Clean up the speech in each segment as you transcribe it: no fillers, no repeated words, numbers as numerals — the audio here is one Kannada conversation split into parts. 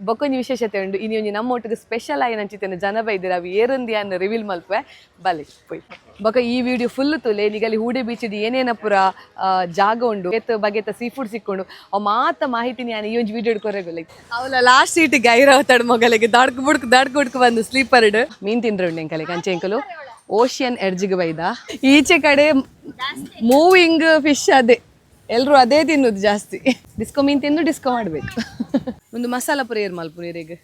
ಬೊಕ್ಕೊಂಜಿ ವಿಶೇಷತೆ ಉಂಡು ಇನಿ ಒಂಜಿ ನಮ್ಮ ಒಟ್ಟಿಗೆ ಸ್ಪೆಷಲ್ ಆಗಿ ನಂಚಿತ್ತೇನೆ ಜನ ಬೈದಿರ ಅವು ಏರೊಂದಿ ಅನ್ನು ರಿವೀಲ್ ಮಲ್ಪೆ ಬಲೆ ಪೊಯ್ ಬೊಕ ಈ ವಿಡಿಯೋ ಫುಲ್ ತುಲೆ ನಿಗಲಿ ಹೂಡೆ ಬೀಚ್ಡ್ ಏನೇನ ಪೂರ ಜಾಗ ಉಂಡು ಬಗೆತ ಸೀ ಫುಡ್ ಸಿಕ್ಕೊಂಡು ಅವು ಮಾತ ಮಾಹಿತಿ ನಾನು ಈ ಒಂಜಿ ವಿಡಿಯೋ ಕೊರೆಗೊಲ್ಲ ಅವಳ ಲಾಸ್ಟ್ ಸೀಟಿಗೆ ಐರಾವತಾಡ್ ಮೊಗಲಿಗೆ ದಡ್ಕ ಹುಡ್ಕು ಬಂದು ಸ್ಲೀಪರ್ಡ್ ಮೀನ್ ತಿಂದ್ರೆ ಉಂಡು ಎಂಕಲಿಗೆ ಅಂಚೆ ಎಂಕಲು ಓಷಿಯನ್ ಎಡ್ಜ್ಗೆ ಬೈದ ಈಚೆ ಕಡೆ ಮೂವಿಂಗ್ ಫಿಶ್ ಅದೇ ಎಲ್ಲರೂ ಅದೇ ತಿನ್ನೋದು ಜಾಸ್ತಿ ಡಿಸ್ಕೋ ಮೀನು ತಿಂದು ಡಿಸ್ಕೋ ಮಾಡಬೇಕು ಒಂದು ಮಸಾಲ ಪುರ ಏರ್ ಮಲ್ಪು ನೀರಿಗೆ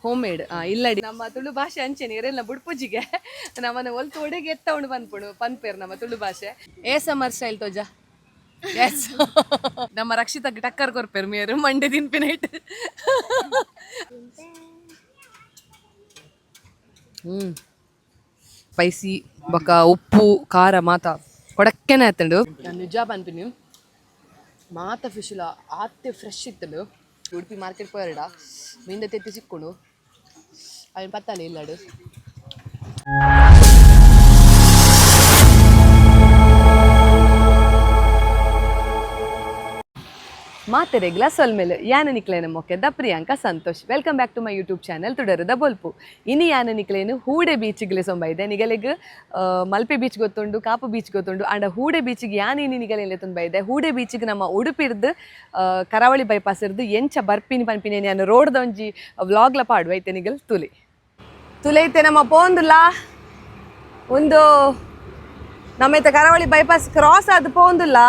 ಹೋಮ್ ಮೇಡ್ ಇಲ್ಲಡಿ ನಮ್ಮ ತುಳು ಭಾಷೆ ಅಂಚೆ ನೀರೆಲ್ಲ ಬುಡ್ಪುಜಿಗೆ ನಮ್ಮನ್ನ ಒಲ್ತು ಒಡೆಗೆ ಎತ್ತಕೊಂಡು ಬಂದ್ಪುಡು ಪನ್ಪೇರ್ ನಮ್ಮ ತುಳು ಭಾಷೆ ಏ ಸಮರ್ ಸ್ಟೈಲ್ ತೋಜ ಎಸ್ ನಮ್ಮ ರಕ್ಷಿತಕ್ಕೆ ಟಕ್ಕರ್ ಕೊರ್ಪೇರ್ ಮೇರು ಮಂಡೆ ತಿನ್ಪಿನೈಟ್ ಸ್ಪೈಸಿ ಬೊಕ ಉಪ್ಪು ಖಾರ ಮಾತ ಕೊಡಕ್ಕೆನೆ ಆತಂಡು ನಾನು ನಿಜ ಬಂತೀನಿ ಮಾತ ಫಿಶ್ಲ ಆತ್ತೆ ಫ್ರೆಶ್ ಇತ್ತಂಡು ಉಡುಪಿ ಮಾರ್ಕೆಟ್ ಪೋಯರಡ ಮೀಂದ ತೆತ್ತಿ ಸಿಕ್ಕೊಂಡು ಅವನು ಪತ್ತಾನೆ ಇಲ್ಲಾಡು ಮಾತೆರೆ ಗ್ಲಾಸ್ ಮೇಲೆ ಯಾನ ನಿಕ್ಲೇನು ಮೊಕ್ಕೆದ Priyanka Santosh welcome back to my YouTube channel ತುಡರದ ಬೊಲ್ಪು ಇನಿ ಯಾನ ನಿಕ್ಲೇನು ಹೂಡೆ ಬೀಚ್ಗೆ ಸೊಂಬ ಇದೆ ನಿಗಲೆಗ್ ಮಲ್ಪೆ ಬೀಚ್ ಗೊತ್ತುಂಡು ಕಾಪು ಬೀಚ್ ಗೊತ್ತುಂಡು ಆಂಡ ಹೂಡೆ ಬೀಚಿಗೆ ಯಾನ ಇನಿ ನಿಗಲೆಲ್ಲ ತುಂಬ ಇದೆ ಹೂಡೆ ಬೀಚಿಗೆ ನಮ್ಮ ಉಡುಪಿರ್ದು ಕರಾವಳಿ ಬೈಪಾಸ್ ಇರ್ದು ಎಂಚ ಬರ್ಪಿನಿ ಪನ್ಪಿನಿ ನಾನು ರೋಡ್ದ ಒಂಜಿ ವ್ಲಾಗ್ಲ ಪಾಡುವ ಐತೆ ನಿಗಲ್ ತುಲೆ ಐತೆ ನಮ್ಮ ಪೋಂದುಲ್ಲ ಒಂದು ನಮ್ಮೈತೆ ಕರಾವಳಿ ಬೈಪಾಸ್ ಕ್ರಾಸ್ ಆದ ಪೋಂದುಲ್ಲ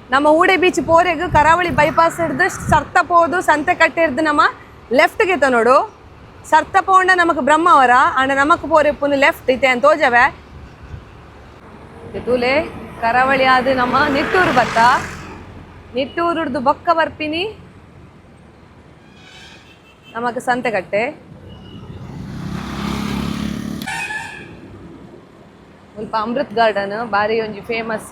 ನಮ್ಮ ಹೂಡೆ ಬೀಚ್ ಪೋರೆಗ್ ಕರಾವಳಿ ಬೈಪಾಸ್ ಹಿಡ್ದು ಸರ್ತ ಪೋದು ಸಂತೆ ಕಟ್ಟೆ ಹಿಡ್ದು ನಮ್ಮ ಲೆಫ್ಟ್ಗೆ ನೋಡು ಸರ್ತ ಪೋಂಡ ನಮಕ್ ಬ್ರಹ್ಮಾವರ ಅಂಡ ನಮಕ್ ಪೋರೆ ಪುನ್ ಲೆಫ್ಟ್ ಐತೆ ಅಂತ ತೋಜವೆ ತೂಲೆ ಕರಾವಳಿ ಆದ ನಮ್ಮ ನಿಟ್ಟೂರು ಬತ್ತ ನಿಟ್ಟೂರು ಹಿಡ್ದು ಬೊಕ್ಕ ಬರ್ಪಿನಿ ನಮಕ್ ಸಂತೆ ಕಟ್ಟೆ ಸ್ವಲ್ಪ ಅಮೃತ್ ಗಾರ್ಡನ್ ಬಾರಿ ಒಂಜಿ ಫೇಮಸ್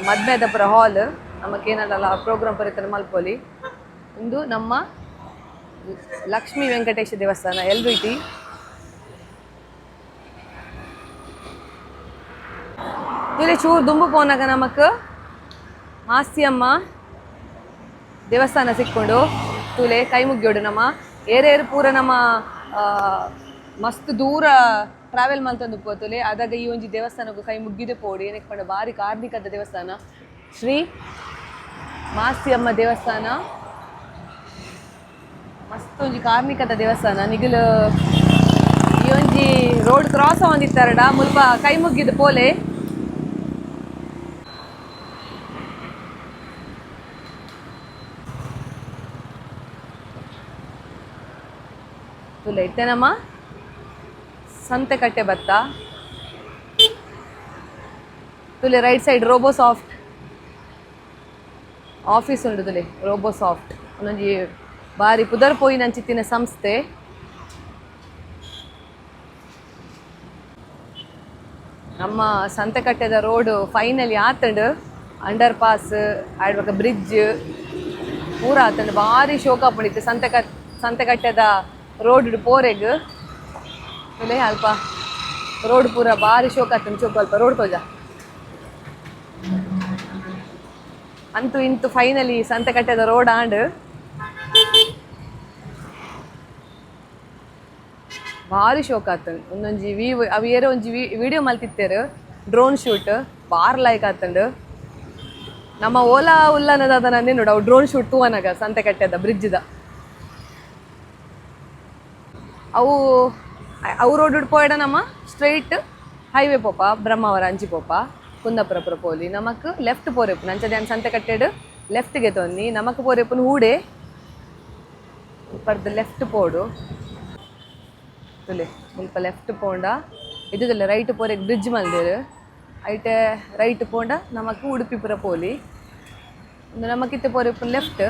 ಮದ್ಮೆದ ಪುರ ಹಾಲ್ ನಮಗೇನಲ್ಲ ಪ್ರೋಗ್ರಾಮ್ ಬರೀತಾರೆ ಮಲ್ಪೋಲಿ ಒಂದು ನಮ್ಮ ಲಕ್ಷ್ಮೀ ವೆಂಕಟೇಶ ದೇವಸ್ಥಾನ LBT ಇಲ್ಲಿ ಚೂರು ದುಂಬು ಪೋನಾಗ ನಮಕ್ ಮಾಸ್ತಿಯಮ್ಮ ದೇವಸ್ಥಾನ ಸಿಕ್ಕೊಂಡು ತುಲೆ ಕೈ ಮುಗ್ಯೋಡು ನಮ್ಮ ಏರೇರು ಪೂರ ನಮ್ಮ ಮಸ್ತ್ ದೂರ ಟ್ರಾವೆಲ್ ಮಲ್ತಂದು ಪೋತುಲೆ ಅದಾಗ ಈ ಒಂಜಿ ದೇವಸ್ಥಾನಕ್ಕೂ ಕೈ ಮುಗ್ಗಿದೆ ಪೋಡಿ ಏನಕ್ಕೆ ಪಂಡ ಭಾರಿ ಕಾರ್ಮಿಕದ ದೇವಸ್ಥಾನ ಶ್ರೀ ಮಾಸ್ತಿಯಮ್ಮ ದೇವಸ್ಥಾನ ಮಸ್ತ್ ಒಂಜಿ ಕಾರ್ಮಿಕದ ದೇವಸ್ಥಾನ ನಿಗಲು ಈ ಒಂಜಿ ರೋಡ್ ಕ್ರಾಸ್ ಆವಂದಿತ್ತಾರಡ ಮುಲ್ಪ ಕೈ ಮುಗ್ಗಿದ ಪೋಲೆ ತುಲೆ ಇತ್ತೇನಮ್ಮ ಸಂತೆ ಕಟ್ಟೆ ಬತ್ತ ತುಲೆ right side Robosoft office ಉಂಡು ತುಲೆ ರೋಬೋ ಸಾಫ್ಟ್ ಒಂದೊಂಜಿ ಬಾರಿ ಪುದರ್ ಪೋಯಿನಂಚಿತ್ತಿನ ಸಂಸ್ಥೆ ನಮ್ಮ ಸಂತೆ ಕಟ್ಟೆದ ರೋಡ್ ಫೈನಲಿ ಆತಂಡು ಅಂಡರ್ ಪಾಸ್ ಆಡ್ಬೇಕು ಬ್ರಿಡ್ಜ್ ಪೂರ ಆತಂಡು ಭಾರಿ ಶೋಕ ಪುಡಿತು ಸಂತೆ ಕಟ್ಟೆದ ರೋಡ್ ಪೋರೆಗ್ ತುಲೆ ಅಲ್ಪ ರೋಡ್ ಪೂರ ಭಾರಿ ಶೋಕ ಆತಂಡು ಚೋಕು ಅಲ್ಪ ರೋಡ್ ತೋಜ ಅಂತೂ ಇಂತು ಫೈನಲಿ ಸಂತೆ ಕಟ್ಟೆದ ರೋಡ್ ಆಂಡ್ ಭಾರಿ ಶೋಕ ಆತಂಡು ಒಂದೊಂಜಿ ಅವು ಏರೋ ಒಂಜಿ ವಿಡಿಯೋ ಮಲ್ತಿತ್ತೇರು ಡ್ರೋನ್ ಶೂಟ್ ಬಾರ್ ಲೈಕ್ ಆತಂಡು ನಮ್ಮ ಓಲಾ ಉಲ್ಲನದ ನಂದೇ ನೋಡು ಅವು ಡ್ರೋನ್ ಶೂಟ್ ತೂವನಾಗ ಸಂತೆ ಕಟ್ಟೆದ ಬ್ರಿಡ್ಜ್ದ ಅವು ರೋಡ್ ಪೋಯಡ ನಮ್ಮ ಸ್ಟ್ರೈಟ್ ಹೈವೇ ಪೋಪ ಬ್ರಹ್ಮಾವರ ಅಂಚಿ ಪೋಪ ಕುಂದಾಪುರ ಪುರ ಪೋಲಿ ನಮಕ್ ಲೆಫ್ಟ್ ಪೋರೆಪ್ಪು ನಂಚದ ಸಂತೆ ಕಟ್ಟೆಡು ಲೆಫ್ಟ್ಗೆ ತೊನ್ನಿ ನಮಕ್ ಪೋರೆಪ್ಪುನ ಹೂಡೆ ಪರ್ದು ಲೆಫ್ಟ್ ಪೋಡು ತುಲೆ ಸ್ವಲ್ಪ ಲೆಫ್ಟ್ ಪೋಂಡ ಇದು ರೈಟ್ ಪೋರೆಗ್ ಬ್ರಿಡ್ಜ್ ಮಲ್ದೇರು ಐಟೆ ರೈಟ್ ಪೋಂಡ ನಮಕ್ ಉಡುಪಿ ಪುರ ಪೋಲಿ ಒಂದು ನಮಕಿತ್ತೆ ಪೋರೆಪ್ಪುನ ಲೆಫ್ಟ್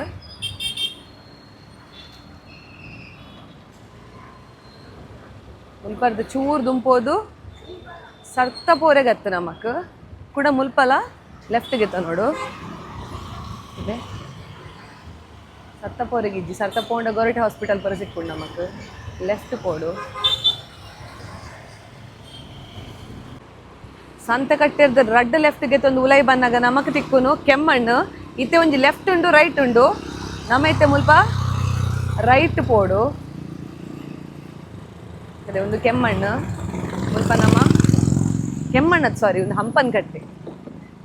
ಮುಲ್ಪರ್ದು ಚೂರು ದುಂಪೋದು ಸರ್ತ ಪೋರೆಗತ್ತು ನಮಕ್ ಕೂಡ ಮುಲ್ಪಲ ಲೆಫ್ಟ್ಗೆ ನೋಡು ಇದೆ ಸರ್ತ ಪೋರೆಗಿಜ್ಜಿ ಸರ್ತ ಪೋಂಡ ಗೌರ್ಮೆಂಟ್ ಹಾಸ್ಪಿಟಲ್ ಪರ ಸಿಕ್ಕೊಂಡು ನಮಕ್ ಲೆಫ್ಟ್ ಪೋಡು ಸಂತೆ ಕಟ್ಟಿರ್ದ ರಡ್ಡ್ ಲೆಫ್ಟ್ಗೆ ತಂದು ಉಲೈ ಬಂದಾಗ ನಮಕ್ ತಿಕ್ಕುನು ಕೆಮ್ಮಣ್ಣು ಇತ್ತೆ ಒಂಜಿ ಲೆಫ್ಟ್ ಉಂಡು ರೈಟ್ ಉಂಡು ನಮ್ಮೈತೆ ಮುಲ್ಪ ರೈಟ್ ಪೋಡು ಅದೇ ಒಂದು ಕೆಮ್ಮಣ್ಣು ಮುಲ್ಪ ನಮ್ಮ ಕೆಮ್ಮಣ್ಣದು ಸಾರಿ ಒಂದು ಹಂಪನ್ ಕಟ್ಟೆ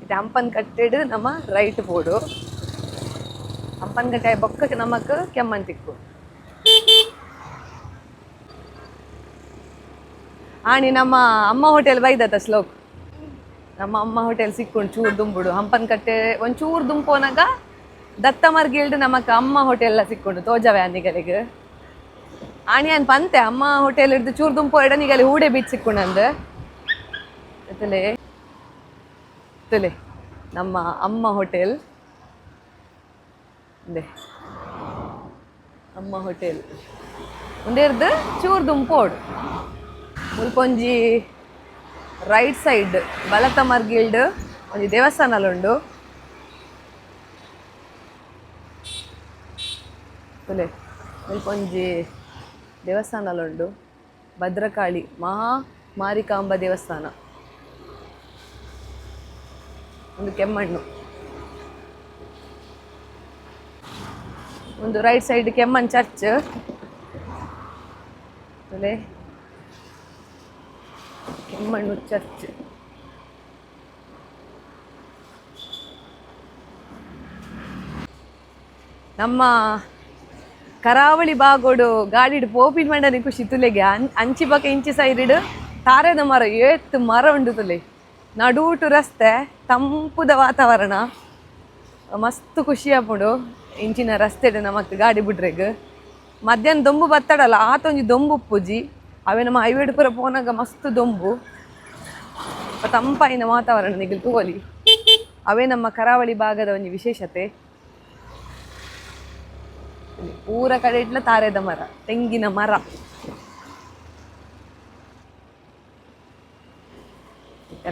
ಇದು ಹಂಪನ್ ಕಟ್ಟೆಡು ನಮ್ಮ ರೈಟ್ ಪೋಡು ಹಂಪನ್ ಕಟ್ಟೆ ಬೊಕ್ಕ ನಮಕ್ ಕೆಮ್ಮಣ್ ತಿಕ್ಕು ಆಣಿ ನಮ್ಮ ಅಮ್ಮ ಹೋಟೆಲ್ ಬೈದತ್ತ ಸ್ಲೋಕ್ ನಮ್ಮ ಅಮ್ಮ ಹೋಟೆಲ್ ಸಿಕ್ಕೊಂಡು ಚೂರು ದುಂಬುಡು ಹಂಪನ್ ಕಟ್ಟೆ ಒಂಚೂರು ದುಂಪೋನಾಗ ದತ್ತ ಮರ್ಗಿಲ್ಡು ನಮಕ್ ಅಮ್ಮ ಹೋಟೆಲ್ ಸಿಕ್ಕೊಂಡು ತೋಜವೆ ಅನ್ನಿಗಲಿಗೆ ಆಣಿ ಅನ್ ಪಂತೆ ಅಮ್ಮ ಹೋಟೆಲ್ ಹಿಡ್ದು ಚೂರು ದುಂಪು ಎಡನಿಗಲಿ ಹೂಡೆ ಬೀಚ್ ಸಿಕ್ಕೊಂಡಂದು ತಲೆ ನಮ್ಮ ಅಮ್ಮ ಹೋಟೆಲ್ ಅಮ್ಮ ಹೋಟೆಲ್ ಉಂಡೇರ್ದು ಚೂರು ದುಂಪೋಡು ಮುಲ್ಪೊಂಜಿ ರೈಟ್ ಸೈಡ್ ಬಲತ ಮರ್ಗಿಲ್ಡ್ ಒಂಜಿ ದೇವಸ್ಥಾನಲುಂಡು ಮುಲ್ಪೊಂಜಿ ದೇವಸ್ಥಾನಲುಂಡು ಭದ್ರಕಾಳಿ ಮಾರಿಕಾಂಬ ದೇವಸ್ಥಾನ ಒಂದು ಕೆಮ್ಮಣ್ಣು ಒಂದು ರೈಟ್ ಸೈಡ್ ಕೆಮ್ಮಣ್ ಚರ್ಚ್ ಕೆಮ್ಮಣ್ಣು ಚರ್ಚ್ ನಮ್ಮ ಕರಾವಳಿ ಬಾಗೋಡು ಗಾಡಿಡು ಪೋಪಿನ ಮಂಡನೆ ಖುಷಿ ತುಲೆಗೆ ಅಂಚಿ ಬಕ ಇಂಚಿ ಸೈಡಿಡು ತಾರೆದ ಮರ ಏತ್ತು ಮರ ಉಂಡು ತುಲೆ ನಡೂಟು ರಸ್ತೆ ತಂಪುದ ವಾತಾವರಣ ಮಸ್ತ್ ಖುಷಿ ಆಪುಂಡು ಇಂಚಿನ ರಸ್ತೆ ನಮಕ್ ಗಾಡಿ ಬಿಡ್ರೆಗ್ ಮಧ್ಯಾಹ್ನ ದೊಂಬು ಬತ್ತಡಲ್ಲ ಆತೊಂಜಿ ದೊಂಬು ಉಪ್ಪುಜಿ ಅವೇ ನಮ್ಮ ಹೈವೇಡ್ ಪುರ ಪೋನಾಗ ಮಸ್ತ್ ದೊಂಬು ತಂಪಾಯಿನ ವಾತಾವರಣ ನಿಗಲ್ ತೂವಲಿ ಅವೇ ನಮ್ಮ ಕರಾವಳಿ ಭಾಗದ ಒಂದು ವಿಶೇಷತೆ ಪೂರ ಕಡೆ ಇಟ್ಲ ತಾರೆದ ಮರ ತೆಂಗಿನ ಮರ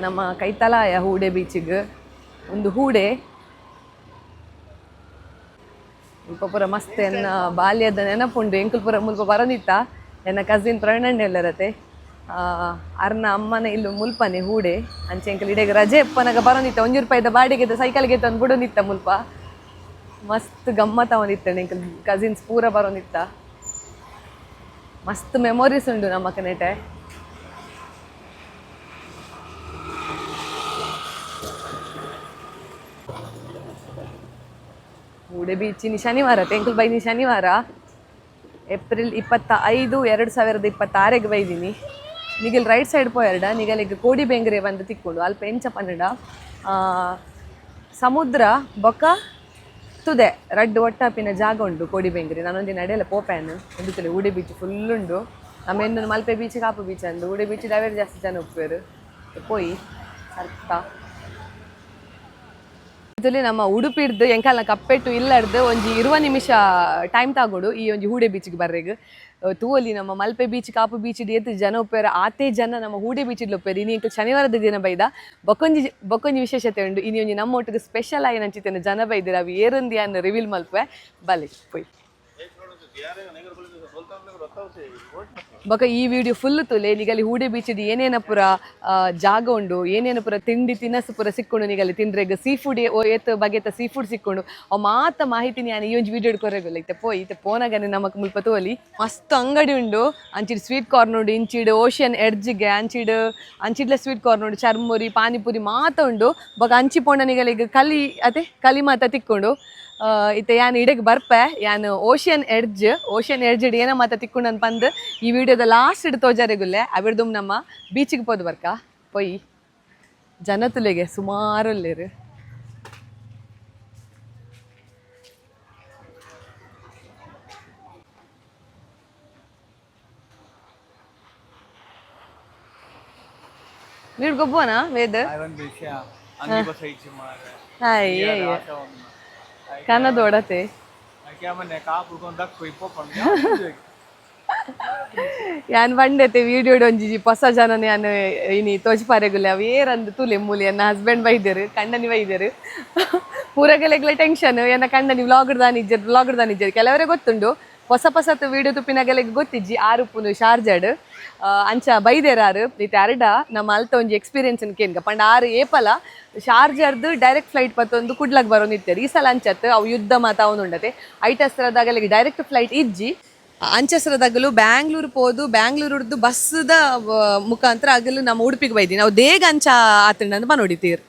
ನಮ್ಮ ಕೈತಲಾಯ ಹೂಡೆ ಬೀಚಿಗೆ ಒಂದು ಹೂಡೆ ಮುಲ್ಪ ಪುರ ಮಸ್ತ್ ಎನ್ನ ಬಾಲ್ಯದ ನೆನಪುಂಡು ಎಂಕುಲ್ ಪುರ ಮುಲ್ಪ ಬರೋದಿತ್ತ ಎನ್ನ ಕಸಿನ್ ಪ್ರಣಣ್ಣ ಎಲ್ಲರತೆ ಅರ್ನ ಅಮ್ಮನ ಇಲ್ಲು ಮುಲ್ಪನೆ ಹೂಡೆ ಅಂಚೆ ಎಂಕಲ್ ಇಡೆಗೆ ರಜೆ ಎಪ್ಪನಾಗ ಬರೋದಿತ್ತ 1 ರೂಪಾಯಿದ ಬಾಡಿಗೆ ಸೈಕಲ್ಗೆ ತಂದು ಬಿಡೋದಿತ್ತ ಮುಲ್ಪ ಮಸ್ತ್ ಗಮ್ಮತ್ ಅವನಿತ್ತ ಎಂಕಲ್ ಕಸಿನ್ಸ್ ಪೂರ ಬರೋದಿತ್ತ ಮಸ್ತ್ ಮೆಮೊರೀಸ್ ಉಂಡು ನಮ್ಮ ಕನೆಟೆ ಹೂಡೆ ಬೀಚಿನ ಶನಿವಾರ ತೆಂಕುಲ್ ಬೈನಿ ಶನಿವಾರ April 25, 2026 ಬೈದಿನಿ ನಿಗಲ್ right side ಪೋಯರ್ಡ ನಿಗಲಿಗೆ Kodi Bengre ಬಂದು ತಿಕ್ಕೊಂಡು ಅಲ್ಪ ಎಂಚ ಪನ್ನಡ ಸಮುದ್ರ ಬೊಕ್ಕ ತುದೆ ರಡ್ಡು ಒಟ್ಟಾಪಿನ ಜಾಗ ಉಂಡು ಕೋಡಿ ಬೆಂಗ್ರೆ ನಾನೊಂದಿನ ನಡೆಯಲ್ಲ ಪೋಪ್ಯಾನ್ ಒಂದು ಹೂಡೆ ಬೀಚ್ ಫುಲ್ ಉಂಡು ಆಮೇಲೆ ಮಲ್ಪೆ ಬೀಚ್ ಕಾಪು ಬೀಚ್ ಅಂದು ಹೂಡೆ ಬೀಚ್ ಡವೇರ್ ಜಾಸ್ತಿ ಜನ ಉಪ್ಪೇರು ಪೋಯಿ ಅರ್ಥ ಇದರಲ್ಲಿ ನಮ್ಮ ಉಡುಪಿಡ್ದು ಎಂಕಲ್ನ ಕಪ್ಪೆಟ್ಟು ಇಲ್ಲಡ್ದು ಒಂಜಿ 20 ನಿಮಿಷ ಟೈಮ್ ತಗೋಡು ಈ ಒಂಜಿ ಹೂಡೆ ಬೀಚ್ಗೆ ಬರ್ರೆಗ್ ತೂವಲಿ ನಮ್ಮ ಮಲ್ಪೆ ಬೀಚ್ ಕಾಪು ಬೀಚ್ ಏತ್ ಜನ ಉಪ್ಪೇರ ಆತೇ ಜನ ನಮ್ಮ ಹೂಡೆ ಬೀಚಿಡ್ಲು ಉಪ್ಪೇರು ಇನಿ ಎಂಕ್ ಶನಿವಾರದ ದಿನ ಬೈದ ಬೊಕೊಂಜಿ ವಿಶೇಷತೆ ಉಂಡು ಇನಿ ಒಂಜಿ ನಮ್ಮ ಒಟ್ಟಿಗೆ ಸ್ಪೆಷಲ್ ಆಗಿ ನಂಚಿತೇನೆ ಜನ ಬೈದಿರ ಅವು ಏರುಂದಿ ಅನ್ನು ರಿವೀಲ್ ಮಲ್ಪೆ ಬಲೆ ಪೊಯ್ ಬೊಕ ಈ ವಿಡಿಯೋ ಫುಲ್ ತುಲೆ ನಿಗಲಿ ಹೂಡೆ ಬೀಚಿಡ್ ಏನೇನ ಪುರ ಜಾಗ ಉಂಡು ಏನೇನ ಪುರ ತಿಂಡಿ ತಿನಸು ಪುರ ಸಿಕ್ಕೊಂಡು ನಿಗಲಿ ತಿಂದ್ರೆಗ್ ಸೀ ಫುಡ್ ಏತ್ ಬಗೆತ ಸೀ ಫುಡ್ ಸಿಕ್ಕೊಂಡು ಅವ್ ಮಾತ ಮಾಹಿತಿ ನಾನು ಈ ಒಂಜಿ ವಿಡಿಯೋ ಕೊರೆಗೊಲ್ಲ ಇತ್ತೆ ಪೋಯ್ ಇತ್ತೆ ಪೋನಾಗನೆ ನಮಕ್ ಮುಲ್ಪ ತೋಲಿ ಮಸ್ತ್ ಅಂಗಡಿ ಉಂಡು ಅಂಚಿಡ್ ಸ್ವೀಟ್ ಕಾರ್ನ್ ಉಂಡು ಇಂಚಿಡ್ ಓಷನ್ ಎಡ್ಜ್ಗೆ ಅಂಚಿಡ್ಲ ಸ್ವೀಟ್ ಕಾರ್ನ್ ಉಂಡು ಚರ್ಮುರಿ ಪಾನಿಪುರಿ ಮಾತ ಉಂಡು ಬೊಕ ಅಂಚಿ ಪೋಂಡ ನಿಗಲಿಗೆ ಕಲಿ ಮಾತ ತಿಕ್ಕೊಂಡು ಇತ್ತೆ ಯಾನ್ ಇಡೆಗೆ ಬರ್ಪೆ ಯಾನ್ ಓಷನ್ ಎಡ್ಜ್ ಏನ ಮಾತ ತಿಕ್ಕೊಂಡು ಅಂತ ಬಂದು ಈ ವಿಡಿಯೋದ ಲಾಸ್ಟ್ ಇಡ್ ತೋಜಾರೆಗುಲ್ಲೆ ಅವಿಡ್ದು ನಮ್ಮ ಬೀಚಿಗೆ ಪೋದು ಬರ್ಕ ಪೊಯ್ ಜನ ತುಲೆಗೆ ಸುಮಾರು ಅಲ್ಲೇರು ನೀಡ್ ಗೊಬ್ಬನ ವೇದ ಕನ್ನದೋಡತೆ ಯಾನ್ ಬಂಡತೆ ವಿಡಿಯೋ ಒಂಜಿ ಹೊಸ ಜನನೆ ಯಾನ್ ಇನಿ ತೋಜ್ಪಾರೆಗುಲ್ಲೆ ಅವು ಏರಂದು ತುಲೆ ಮೂಲಿ ಎನ್ನ ಹಸ್ಬೆಂಡ್ ಬೈದೇರು ಕಂಡನಿ ಬೈದೇರು ಪೂರಗೆಲೆಗ್ಲ ಟೆನ್ಷನ್ ಎನ್ನ ಕಂಡನಿ ವ್ಲಾಗ್ಡ್ ದಾನಿಜ್ಜರು ಕೆಲವರೇ ಗೊತ್ತುಂಡು ಹೊಸ ಹೊಸತು ವಿಡಿಯೋ ತುಪ್ಪಿನಾಗೆಲ್ಲ ಗೊತ್ತಿಜ್ಜಿ ಆರುಪುನು ಶಾರ್ಜಾಡ್ ಅಂಚ ಬೈದೇರಾರು ಇತ್ತೆ ಅರ್ಡ ನಮ್ಮ ಅಲ್ತ ಒಂಜಿ ಎಕ್ಸ್ಪೀರಿಯನ್ಸ್ ಕೇನ್ಗ ಪಂಡ ಆರು ಏಪಲ ಶಾರ್ಜಾರ್ದು ಡೈರೆಕ್ಟ್ ಫ್ಲೈಟ್ ಪತ್ತೊಂದು ಕುಡ್ಲಕ್ ಬರೋನಿತ್ತೇರು ಈ ಸಲ ಅಂಚತ್ ಅವು ಯುದ್ಧ ಮಾತ ಅವನುಂಡತೆ ಐಟಸ್ರದಾಗಲಿಗೆ ಡೈರೆಕ್ಟ್ ಫ್ಲೈಟ್ ಇಜ್ಜಿ ಅಂಚಸ್ರದಾಗಲು ಬ್ಯಾಂಗ್ಳೂರು ಪೋದು ಬ್ಯಾಂಗ್ಳೂರ್ದು ಬಸ್ದ ಮುಖಾಂತರ ಆಗಲು ನಮ್ಮ ಉಡುಪಿಗೆ ಬೈದಿ ನಾವು ದೇಗ ಅಂಚ ಆತಂಡ ಬನೋಡಿತೀರ್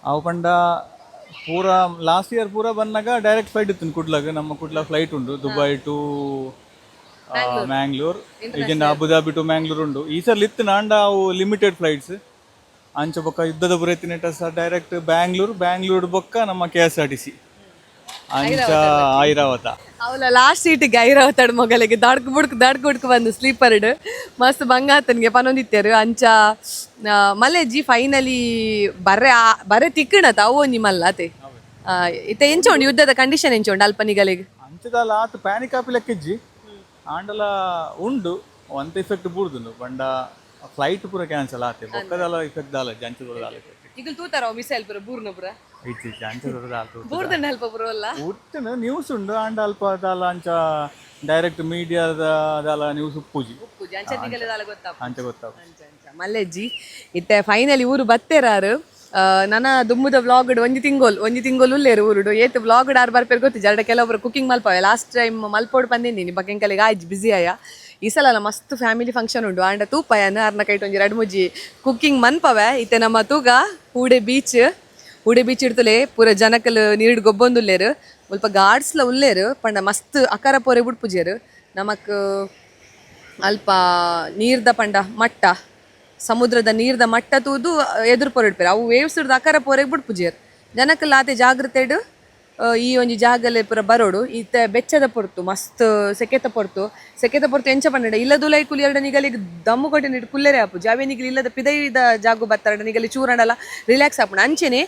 ಅವು ಪಂಡ ಪೂರ ಲಾಸ್ಟ್ ಇಯರ್ ಪೂರ ಬಂದಾಗ ಡೈರೆಕ್ಟ್ ಫ್ಲೈಟ್ ಇತ್ತು ಕುಡ್ಲಾಗ ನಮ್ಮ ಕುಡ್ಲ ಫ್ಲೈಟ್ ಉಂಡು ದುಬೈ ಟು ಮ್ಯಾಂಗ್ಳೂರ್ ಈಗಿನ ಅಬುದಾಬಿ ಟು ಮ್ಯಾಂಗ್ಳೂರ್ ಉಂಡು ಈ ಸಲ ಇತ್ತು ನಾಂಡ ಅವು ಲಿಮಿಟೆಡ್ ಫ್ಲೈಟ್ಸ್ ಅಂಚ ಬೊಕ್ಕ ಯುದ್ಧದ ಬುರೆತಿನ ಡೈರೆಕ್ಟ್ ಬ್ಯಾಂಗ್ಳೂರ್ ಬೊಕ್ಕ ನಮ್ಮ KSRTC ಅಂಚ ಐರಾವತ ಅವಳ ಲಾಸ್ಟ್ ಸೀಟಿಗೆ ಐರಾವತಾಡ್ ಮೊಗಲಿಗೆ ದಡ್ಕ್ ಹುಡ್ಕು ಬಂದು ಸ್ಲೀಪರ್ಡ್ ಮಸ್ತ್ ಬಂಗಾತನ್ಗೆ ಪನೊಂದಿತ್ತೇರು ಅಂಚ ಮಲೆಜ್ಜಿ ಫೈನಲಿ ಬರ್ರೆ ತಿಕ್ಕಣತ ಅವು ಒಂಜಿ ಮಲ್ಲ ಅತೆ ಇತ್ತೆ ಎಂಚೋಂಡು ಯುದ್ಧದ ಕಂಡೀಷನ್ ಎಂಚೋಂಡು ಅಲ್ಪನಿಗಳಿಗೆ ಅಂಚದಲ್ಲ ಆತು ಪ್ಯಾನಿಕ್ ಆಪಿ ಲೆಕ್ಕಿಜ್ಜಿ ಆಂಡಲ ಉಂಡು ಒಂತ ಇಫೆಕ್ಟ್ ಬೂರ್ದುಂಡು ಪಂಡ ಫ್ಲೈಟ್ ಪೂರ ಕ್ಯಾನ್ಸಲ್ ಆತೆ ಬೊಕ್ಕದಲ್ಲ ಇಫೆಕ್ಟ್ ದಾಲ ಅಂಚದಲ್ಲ ಈಗ ತೂತಾರ ಮಿಸೈಲ್ ಪೂರ ಬೂರ್ನ ಪೂರ ಉತ್ತನ ನ್ಯೂಸ್ ಉಂಡು ಅಂಡ ಅಲ್ಪ ದಾಲ ಅಂಚ ಡೈರೆಕ್ಟ್ ಮೀಡಿಯಾದ ದಾಲ ನ್ಯೂಸ್ ಉಪ್ಪುಜಿ ಅಂಚ ಗೊತ್ತಾಗ ಮಲ್ಲೆಜ್ಜಿ ಇತ್ತೆ ಫೈನಲಿ ಊರು ಬತ್ತೇರಾರು ನನ್ನ ದುಮ್ಮದ ವ್ಲಾಗ್ ಒಂಜಿ ತಿಂಗೋಲ್ ಉಲ್ಲೇರು ಊರುಡು ಏತ್ ವ್ಲಾಗ್ ಆರು ಬರ್ಪೇರು ಗೊತ್ತಿಜ್ಜಿ ಅರ್ಡ ಕೆಲವೊಬ್ರು ಕುಕಿಂಗ್ ಮಲ್ಪವೆ ಲಾಸ್ಟ್ ಟೈಮ್ ಮಲ್ಪೋಡು ಬಂದಿದ್ದೀನಿ ಬಗ್ಗೆಂಕಲಿಗೆ ಆಯ್ತು ಬಿಸಿ ಆಯ ಈ ಸಲ ಮಸ್ತ್ ಫ್ಯಾಮಿಲಿ ಫಂಕ್ಷನ್ ಉಂಡು ಆಂಡ ತೂಪಯನ ಅರ್ನ ಕೈಟ್ ಒಂಜಿ ಎರಡು ಮುಜ್ಜಿ ಕುಕ್ಕಿಂಗ್ ಮನ್ಪವೆ ಇತ್ತೆ ನಮ್ಮ ತೂಗ ಹೂಡೆ ಬೀಚ್ ಇಡ್ತಲೆ ಪೂರ ಜನಕಲ್ ನೀರು ಗೊಬ್ಬೊಂದುಲ್ಲೇರು ಸ್ವಲ್ಪ ಗಾಡ್ಸ್ಲ ಉಲ್ಲೇರು ಪಂಡ ಮಸ್ತ್ ಅಕಾರ ಪೋರೆ ಬಿಡ್ಪುಜೇರು ನಮಕ್ ಅಲ್ಪ ನೀರ್ದ ಪಂಡ ಮಟ್ಟ ಸಮುದ್ರದ ನೀರ್ದ ಮಟ್ಟ ತೂದು ಎದುರು ಪೊರಿಡ್ಪೇರು ಅವು ವೇವ್ಸ್ ಹಿಡ್ದು ಅಕಾರ ಪೋರೆಗೆ ಬಿಡ್ಪುಜೇರು ಜನಕಲ್ ಆತೆ ಜಾಗ್ರತೆಡು ಈ ಒಂಜಿ ಜಾಗಲೆ ಪೂರ ಬರೋಡು ಇತ್ತೆ ಬೆಚ್ಚದ ಪೊರ್ತು ಮಸ್ತ್ ಸೆಕೆತ ಪೊರ್ತು ಎಂಚ ಪಂಡ ಇಲ್ಲದು ಲೈಟ್ ಕುಲಿ ಎರಡು ನಿಗಲಿಗೆ ದಮ್ಮು ಕೊಟ್ಟೆ ನಿಟ್ಟು ಕುಲ್ಲೇರೆ ಆಪುಜಿ ಅವೇ ನಿಗಲಿ ಇಲ್ಲದ ಪಿದೈದ ಜಾಗು ಬತ್ತಾರ ನಿಗಲಿ ಚೂರಣಲ್ಲ ರಿಲ್ಯಾಕ್ಸ್ ಆಪುಣ ಅಂಚೆನೆ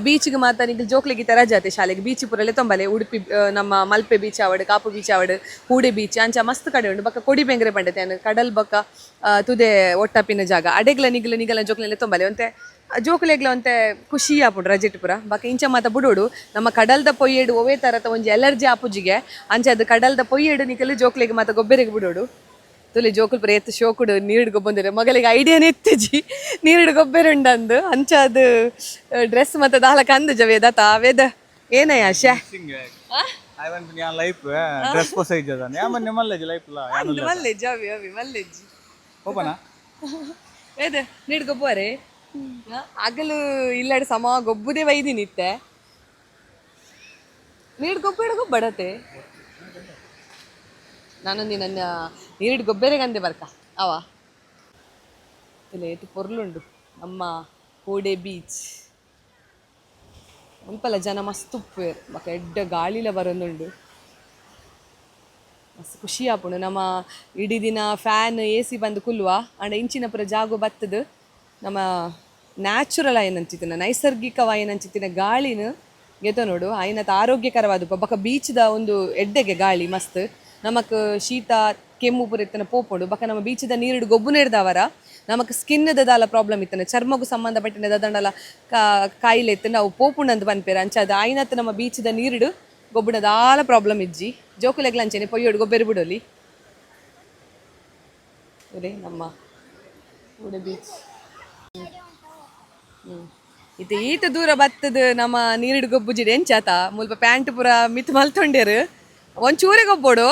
ಬೀಚ್ಗೆ ಮಾತ ನಿಗಲಿ ಜೋಕ್ಲಿಗೆ ರಜಾತೆ ಶಾಲೆಗೆ ಬೀಚ್ ಪೂರಲ್ಲೇ ತೊಂಬಲೆ ಉಡುಪಿ ನಮ್ಮ Malpe beach ಆವಡು Kapu beach ಆವಡು ಹೂಡೆ beach ಅಂಚ ಮಸ್ತ್ ಕಡೆ ಉಂಡು ಬಕ್ಕ ಕೊಡಿ ಬೆಂಗ್ರೆ ಪಂಡತೆ ಕಡಲ್ ಬಕ್ಕ ತುದೆ ಒಟ್ಟಪಿನ ಜಾಗ ಅಡೆಗ್ಲ ನಿಗಲ ಜೋಕ್ಲೆಲ್ಲ ತೊಂಬಲೆ ಒಂತೆ ಜೋಕುಲೆಗ್ಲ ಒಂತೆ ಖುಷಿ ಆಪುಡು ರಜೆಟ್ ಪುರ ಬಾಕ ಇಂಚ ಮಾತ ಬುಡೋಡು ನಮ್ಮ ಕಡಲ್ದ ಪೊಯ್ಯೆಡು ಒವೇ ತರತ ಒಂಜಿ ಎಲರ್ಜಿ ಆಪುಜಿಗೆ ಅಂಚೆ ಅದು ಕಡಲ್ದ ಪೊಯ್ಯೆಡು ನಿಕಲು ಜೋಕ್ಲೆಗೆ ಮಾತ ಗೊಬ್ಬರಿಗೆ ಬಿಡೋಡು ತುಲಿ ಜೋಕುಲ್ ಪುರ ಎತ್ತು ಶೋಕುಡು ನೀರು ಗೊಬ್ಬಂದಿರ ಮಗಳಿಗೆ ಐಡಿಯಾನೇ ಎತ್ತಿಜಿ ನೀರು ಗೊಬ್ಬರ ಉಂಡಂದು ಅಂಚ ಅದು ಡ್ರೆಸ್ ಮತ್ತೆ ದಾಲಕ ಅಂದು ಜವೇ ದತ ವೇದ ಏನಯ್ಯ ಶೇ ಲೈಫ್ ಡ್ರೆಸ್ ಪೊಸೈಜ್ ಅದ ಯಾಮನ್ನೆ ಮಲ್ಲೆಜಿ ಲೈಫ್ ಲ ಮಲ್ಲೆಜಿ ಅವಿ ಮಲ್ಲೆಜಿ ಓಪನಾ ವೇದ ನೀರು ಗೊಬ್ಬರೇ ಆಗಲು ಇಲ್ಲಾಡು ಸಮ ಗೊಬ್ಬುದೇ ವೈದಿನಿತ್ತೆ ನೀರು ಗೊಬ್ಬಡತೆ ನಾನೊಂದು ನನ್ನ ನೀರಿಡ್ ಗೊಬ್ಬೆರೆ ಗಂದೆ ಬರ್ಕ ಅವ ಏತು ಪೊರ್ಲುಂಡು ನಮ್ಮ ಹೂಡೆ ಬೀಚ್ ಒಂಪಲ ಜನ ಮಸ್ತ್ ಉಪ್ಪೇರು ಬಕ್ಕ ಎಡ್ಡ ಗಾಳಿಲ ಬರೋದುಂಡು ಮಸ್ತ್ ಖುಷಿ ಆಪುಂಡು ನಮ್ಮ ಇಡೀ ದಿನ ಫ್ಯಾನ್ AC ಬಂದು ಕುಲ್ವ ಅಂಡ ಇಂಚಿನ ಪುರ ಜಾಗು ಬತ್ತದು ನಮ್ಮ ನ್ಯಾಚುರಲ್ ಆಯನಂಚಿತ್ತಿನ ನೈಸರ್ಗಿಕವಾಯನಂಚಿತ್ತಿನ ಗಾಳಿನ ಗೆತ ನೋಡು ಆಯ್ನತ ಆರೋಗ್ಯಕರವಾದ ಬೊಕ್ಕ ಬೀಚ್ದ ಒಂದು ಎಡ್ಡೆಗೆ ಗಾಳಿ ಮಸ್ತ್ ನಮಕ್ ಶೀತ ಕೆಮ್ಮು ಪೂರ ಇತ್ತನ ಪೋಪುಂಡು ಬಕ್ಕ ನಮ್ಮ ಬೀಚ್ದ ನೀರು ಗೊಬ್ಬು ನೆಡ್ದವರ ನಮಕ್ ಸ್ಕಿನ್ದ ದಾಲ ಪ್ರಾಬ್ಲಮ್ ಇತ್ತನ ಚರ್ಮಗೂ ಸಂಬಂಧಪಟ್ಟಿನ ದಂಡಲ ಕಾಯಿಲೆ ಇತ್ತು ನಾವು ಪೋಪುಂಡು ಅಂತ ಬನ್ಪೇರ ಅಂಚ ಅದು ಆಯ್ನತ್ ನಮ್ಮ ಬೀಚ್ದ ನೀರು ಗೊಬ್ಬುನ ದಾಲ ಪ್ರಾಬ್ಲಮ್ ಇಜ್ಜಿ ಜೋಕುಲೆಗ್ಲ ಅಂಚೆನೆ ಪೊಯ್ಯೋಡು ಗೊಬ್ಬೆರು ಬಿಡೋಲಿ ನಮ್ಮ ಹೂಡೆ ಬೀಚ್ ಇದು ಈತ ದೂರ ಬತ್ತದ ನಮ್ಮ ನೀರಿಡ್ ಗೊಬ್ಬುಜಿಡ್ ಎಂಚಾತ ಮುಲ್ಪ ಪ್ಯಾಂಟ್ ಪೂರ ಮಿತ್ ಮಲ್ತೊಂಡೇರು ಒಂಚೂರೆ ಗೊಬ್ಬೋಡು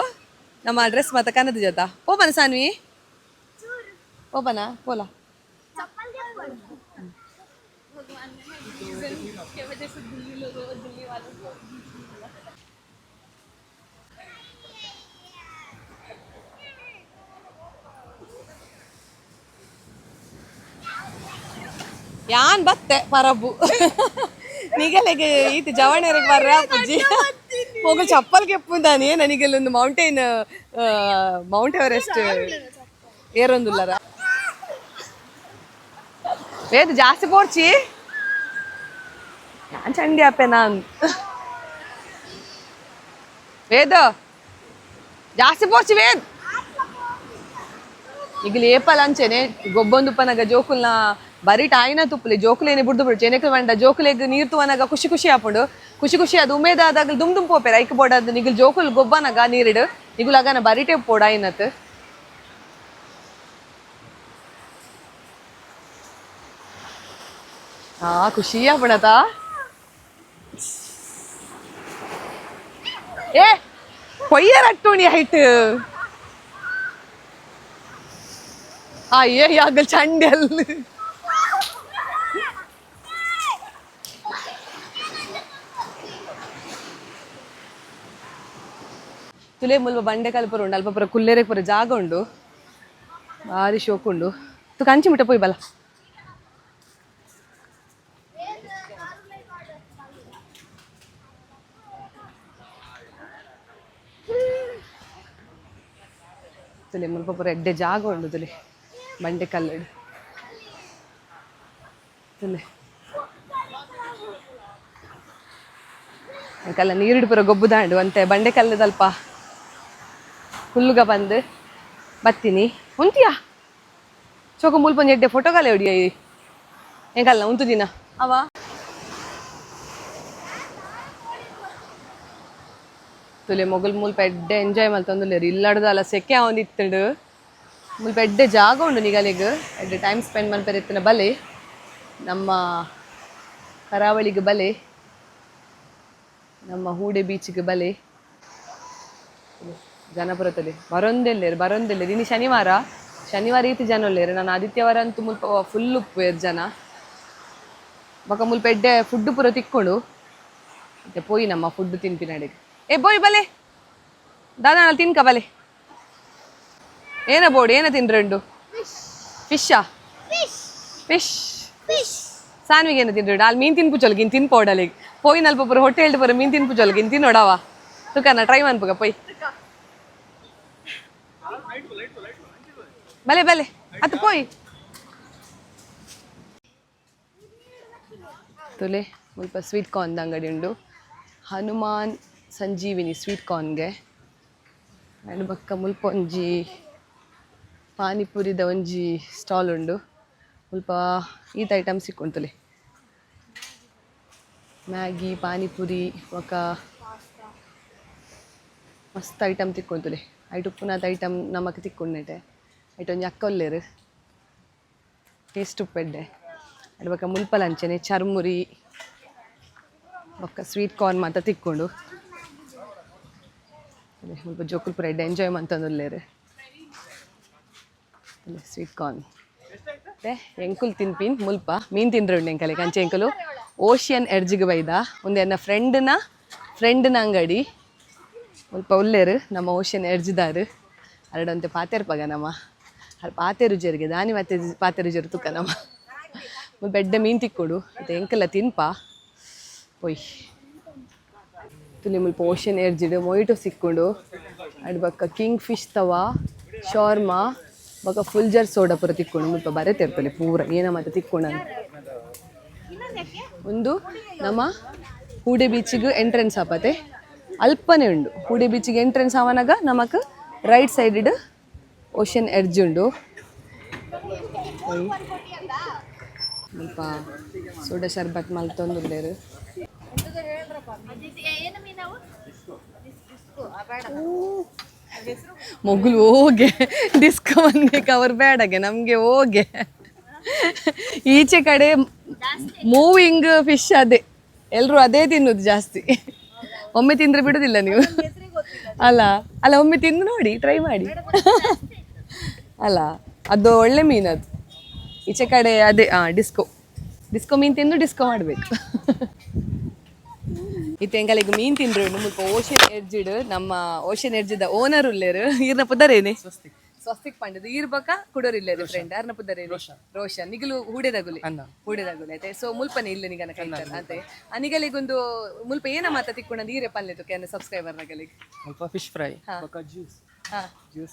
ನಮ್ಮ ಡ್ರೆಸ್ ಮಾತ ಕನ್ನದ ಜೊತ ಪೋಪನ ಸಾನ್ವಿ ಪೋಪನ ಪೋಲ ಯಾನ್ ಬತ್ತೆ ಪರಬು ನಿಗಲೆಗೆ ಈತ ಜವಣರಿಗೆ ಬರ್ರ ಪುಜ್ಜಿ ಹೋಗಲು ಚಪ್ಪಲ್ ಕೆಪ್ಪುಂದಾನೆ ನನಗೆಲ್ಲೊಂದು ಮೌಂಟ್ ಎವರೆಸ್ಟ್ ಏರೊಂದುಲ್ಲರ ಏದು ಜಾಸ್ತಿ ಪೋರ್ಚಿ ಯಾನ್ ಚಂಡಿ ಅಪ್ಪೆ ನಾನು ವೇದ ಜಾಸ್ತಿ ಪೋರ್ಚಿ ವೇದ್ ಈಗ ಏಪಲ್ ಅಂಚೆನೆ ಗೊಬ್ಬೊಂದು ಪನಗ ಜೋಕುಲ್ನ ಬರೀ ಟಾಯ್ನ ತುಪ್ಪಲಿ ಜೋಕುಲೇನೆ ಬಿಡ್ದು ಬಿಡು ಚೆನೆಕಲ್ ಬಂಡ ಜೋಕುಲೆಗ್ ನೀರು ತುವನಾಗ ಖುಷಿ ಆಪುಂಡು ಖುಷಿ ಅದು ಉಮೇದ ಆದಾಗ ದುಮ್ ಪೋಪೇರ ಐಕ್ ಬೋಡದು ನಿಗಲ್ ಜೋಕುಲ್ ಗೊಬ್ಬನಾಗ ನೀರಿಡು निगु लगाना बरीटे पोड़ा इनत हाँ खुशी अपना ए పొయ్యర్ అట్టుని హైట్ అయ్యే యాగల్ చండల్ ತುಲೆ ಮುಲ್ಪ ಬಂಡೆ ಕಲ್ಪರ ಉಂಡು ಅಲ್ಪ ಪುರ ಕುಲ್ಲೆರೆ ಪುರ ಜಾಗ ಉಂಡು ಭಾರಿ ಶೋಕ್ ಉಂಡು ತು ಕಂಚಿ ಮಿಟ್ಟ ಪೋಯ್ ಬಲ ತುಲೆ ಮುಲ್ಪ ಪುರ ಎಡ್ಡೆ ಜಾಗ ಉಂಡು ತುಲೆ ಬಂಡೆ ಕಲ್ಲಡು ತುಲೆ ಕಲ್ಲ ನೀರಿಡು ಪುರ ಗೊಬ್ಬು ದಾಂಡು ಅಂತೆ ಬಂಡೆ ಕಲ್ಲದಲ್ಪ ಹುಲ್ಲುಗ ಬಂದು ಬತ್ತೀನಿ ಉಂತಿಯಾ ಚೋಕ ಮುಲ್ಪೊಂದು ಎಡ್ಡೆ ಫೋಟೋ ಕಾಲ ಹೊಡಿಯ ಹೆಂಗಲ್ಲ ಉಂಟು ದಿನ ಅವ ತುಲೆ ಮೊಗಲ್ ಮುಲ್ಪ ಎಡ್ಡೆ ಎಂಜಾಯ್ ಮಲ್ತೊಂದುಲ್ಲೇರು ಇಲ್ಲಾಡ್ದಲ್ಲ ಸೆಕೆ ಅವನಿತ್ತಡು ಮುಲ್ಪ ಎಡ್ಡೆ ಜಾಗ ಉಂಡು ನಿಗಲಿಗೆ ಎಡ್ಡೆ ಟೈಮ್ ಸ್ಪೆಂಡ್ ಮಲ್ಪೆರೆತ್ತಿನ ಬಲೆ ನಮ್ಮ ಕರಾವಳಿಗೆ ಬಲೆ ನಮ್ಮ ಹೂಡೆ ಬೀಚ್ಗೆ ಬಲೆ ಜನಪುರ ತಲೆ ಬರೊಂದೆಲ್ಲೇರು ಇನ್ನು ಶನಿವಾರ ಈತಿ ಜನ ಒಲ್ಲೇರು ನಾನು ಆದಿತ್ಯವಾರ ಅಂತೂ ಮುಲ್ಪ ಫುಲ್ ಉಪ್ಪೇರು ಜನ ಬೊಕ ಮುಲ್ಪ ಎಡ್ಡೆ ಫುಡ್ ಪೂರ ತಿಕ್ಕೊಂಡು ಮತ್ತೆ ಪೋಯಿ ನಮ್ಮ ಫುಡ್ ತಿನ್ಪಿನಡೆಗೆ ಏ ಬೋಯ್ ಬಲೆ ದಾದಾ ತಿನ್ಕ ಬಲೆ ಏನ ಬೋಡು ಏನ ತಿನ್ರೆಂಡು ಫಿಶಾ ಫಿಶ್ ಸಾನ್ವಿಗೆ ಏನ ತಿನ್ರೆಂಡು ಅಲ್ಲಿ ಮೀನು ತಿನ್ಪುಚೊಲ್ಗಿನ್ ತಿನ್ಪೋಡಲಿಗೆ ಪೋಯಿನ ಅಲ್ಪ ಪೂರ ಹೊಟ್ಟೆ ಹೇಳ್ದು ಪೂರ ಮೀನು ತಿನ್ಪುಚೊಲ್ಗಿನ್ ತಿನ್ನೋಡವ ತುಕನ ಟ್ರೈ ಮನ್ಪುಗ ಪೊಯ್ ಬಲೆ ಅದು ಪೋಯ್ ತುಲೆ ಮುಲ್ಪ ಸ್ವೀಟ್ ಕಾರ್ನ್ ಅಂಗಡಿ ಉಂಡು ಹನುಮಾನ್ ಸಂಜೀವಿನಿ ಸ್ವೀಟ್ ಕಾರ್ನ್ಗೆ ಆ್ಯಂಡ್ ಬಕ್ಕ ಮುಲ್ಪ ಒಂಜಿ ಪಾನಿಪುರಿದ ಒಂಜಿ ಸ್ಟಾಲ್ ಉಂಡು ಮುಲ್ಪ ಈತ ಐಟಮ್ ಸಿಕ್ಕೊಂತುಲೆ ಮ್ಯಾಗಿ ಪಾನಿಪುರಿ ಬೊಕ ಮಸ್ತ್ ಐಟಮ್ ತಿಕ್ಕೊಂತುಲೆ ಐಟು ಪುನಃ ಐಟಮ್ ನಮಕ್ ತಿಕ್ಕೊಂಡೇಟೆ ಐಟು ಒಂಜಿ ಅಕ್ಕ ಒಲ್ಲೇರು ಟೇಸ್ಟ್ ಉಪ್ಪೆಡ್ಡೆ ಅಡ್ ಬೊಕ ಮುಲ್ಪ ಲಂಚನೆ ಚರ್ಮುರಿ ಬೊಕ್ಕ ಸ್ವೀಟ್ ಕಾರ್ನ್ ಮಾತ ತಿಕ್ಕೊಂಡು ಮುಲ್ಪ ಜೋಕುಲ್ ಪೂರ ಎಡ್ಡೆ ಎಂಜಾಯ್ ಮಂತಂದುಲ್ಲೇರು ಸ್ವೀಟ್ ಕಾರ್ನ್ ಎಂಕುಲ್ ತಿನ್ಪಿನ್ ಮುಲ್ಪ ಮೀನು ತಿಂದ್ರೆ ಉಂಡು ಎಂಕಲೆ ಕಂಚೆ ಎಂಕಲು ಓಷಿಯನ್ ಎಡ್ಜಿಗೆ ಬೈದ ಒಂದು ಎನ್ನ ಫ್ರೆಂಡ್ನ ಅಂಗಡಿ ಮುಲ್ಪ ಉಲ್ಲೇರು ನಮ್ಮ ಓಷಿಯನ್ ಎಡ್ಜ್ದಾರು ಅರಡಂತೆ ಪಾತೆರ್ಪಗ ನಮ್ಮ ಅಲ್ಲಿ ಪಾತೆ ರುಚಿಯರಿಗೆ ದಾನಿ ಮತ್ತೆ ಪಾತೆ ರುಚಿಯರು ತುಕ್ಕ ನಮ್ಮ ಮುಲ್ಪ ಎಡ್ಡೆ ಮೀನು ತಿಕ್ಕೊಡು ಇದು ಎಂಕಲ್ಲ ತಿನ್ಪ ಪೊಯ್ ತುಲಿ ಮುಲ್ಪ ಓಷಿಯನ್ ಎಡ್ಜಿಡು ಮೊಯಿಟೋ ಸಿಕ್ಕೊಂಡು ಅಡ್ ಬಕ್ಕ ಕಿಂಗ್ ಫಿಶ್ ತವ ಶಾರ್ಮಾ ಬೊಕ ಫುಲ್ಜರ್ ಸೋಡಾ ಪೂರ ತಿಕ್ಕೊಂಡು ಮುಲ್ಪ ಬರೆತಿರ್ತಲೆ ಪೂರ ಏನ ಮತ್ತೆ ತಿಕ್ಕೊಂಡು ಒಂದು ನಮ್ಮ ಹೂಡೆ ಬೀಚಿಗೆ ಎಂಟ್ರೆನ್ಸ್ ಆಪತೆ ಅಲ್ಪನೆ ಉಂಡು ಹೂಡೆ ಬೀಚಿಗೆ ಎಂಟ್ರೆನ್ಸ್ ಆವನಾಗ ನಮಕ್ ರೈಟ್ ಸೈಡ್ ಓಷನ್ ಎಡ್ಜ್ ಉಂಡು ಸ್ವಲ್ಪ ಸೋಡಾ ಶರ್ಬತ್ ಮಲ್ತೊಂದುಲ್ಲೇರು ಮೊಗ್ಲು ಹೋಗೆ ಡಿಸ್ಕೋ ಬಂದಕ್ಕೆ ಅವ್ರು ಬೇಡಗೆ ನಮಗೆ ಹೋಗೆ ಈಚೆ ಕಡೆ ಮೂವಿಂಗ್ ಫಿಶ್ ಅದೇ ಎಲ್ಲರೂ ಅದೇ ತಿನ್ನೋದು ಜಾಸ್ತಿ ಒಮ್ಮೆ ತಿಂದರೆ ಬಿಡೋದಿಲ್ಲ ನೀವು ಅಲ್ಲ ಒಮ್ಮೆ ತಿಂದು ನೋಡಿ ಟ್ರೈ ಮಾಡಿ ಅಲ್ಲ ಅದು ಒಳ್ಳೆ ಮೀನು ಅದು ಈಚೆ ಕಡೆ ಅದೇ ಡಿಸ್ಕೋ ಮೀನು ತಿಂದು ಡಿಸ್ಕೋ ಮಾಡಬೇಕು ಇತ್ತೆ ಎಂಗಲಿಗೆ ಮೀನು ತಿಂದ್ರು ಮುಲ್ಪ ಓಷನ್ ಎಡ್ಜಿಡ್ ನಮ್ಮ ಓಷನ್ ಎಡ್ಜಿದ ಓನರ್ ಉಲ್ಲೇರು ಈರ್ನ ಪುದರೇನೆ ಸ್ವಸ್ತಿಕ್ ಪಂಡದು ಈರ್ ಬಕ ಕುಡೋರಿಲ್ಲೇರು ಫ್ರೆಂಡ್ ಯಾರನ್ನ ಪುದರೇನೆ ರೋಷನ್ ನಿಗಲು ಹೂಡೆದಗುಲೆ ಐತೆ ಸೊ ಮುಲ್ಪನೆ ಇಲ್ಲ ನಿಗನ ಕೈತಲ್ಲ ಅಂತೆ ಅನಿಗಲಿಗೊಂದು ಮುಲ್ಪ ಏನ ಮಾತ ತಿಕ್ಕೊಂಡ್ ಈರೆ ಪಲ್ಲೆ ಕೆನ ಸಬ್ಸ್ಕ್ರೈಬರ್ ನಗಲಿಗೆ ಮುಲ್ಪ ಫಿಶ್ ಫ್ರೈ ಬಕ ಜ್ಯೂಸ್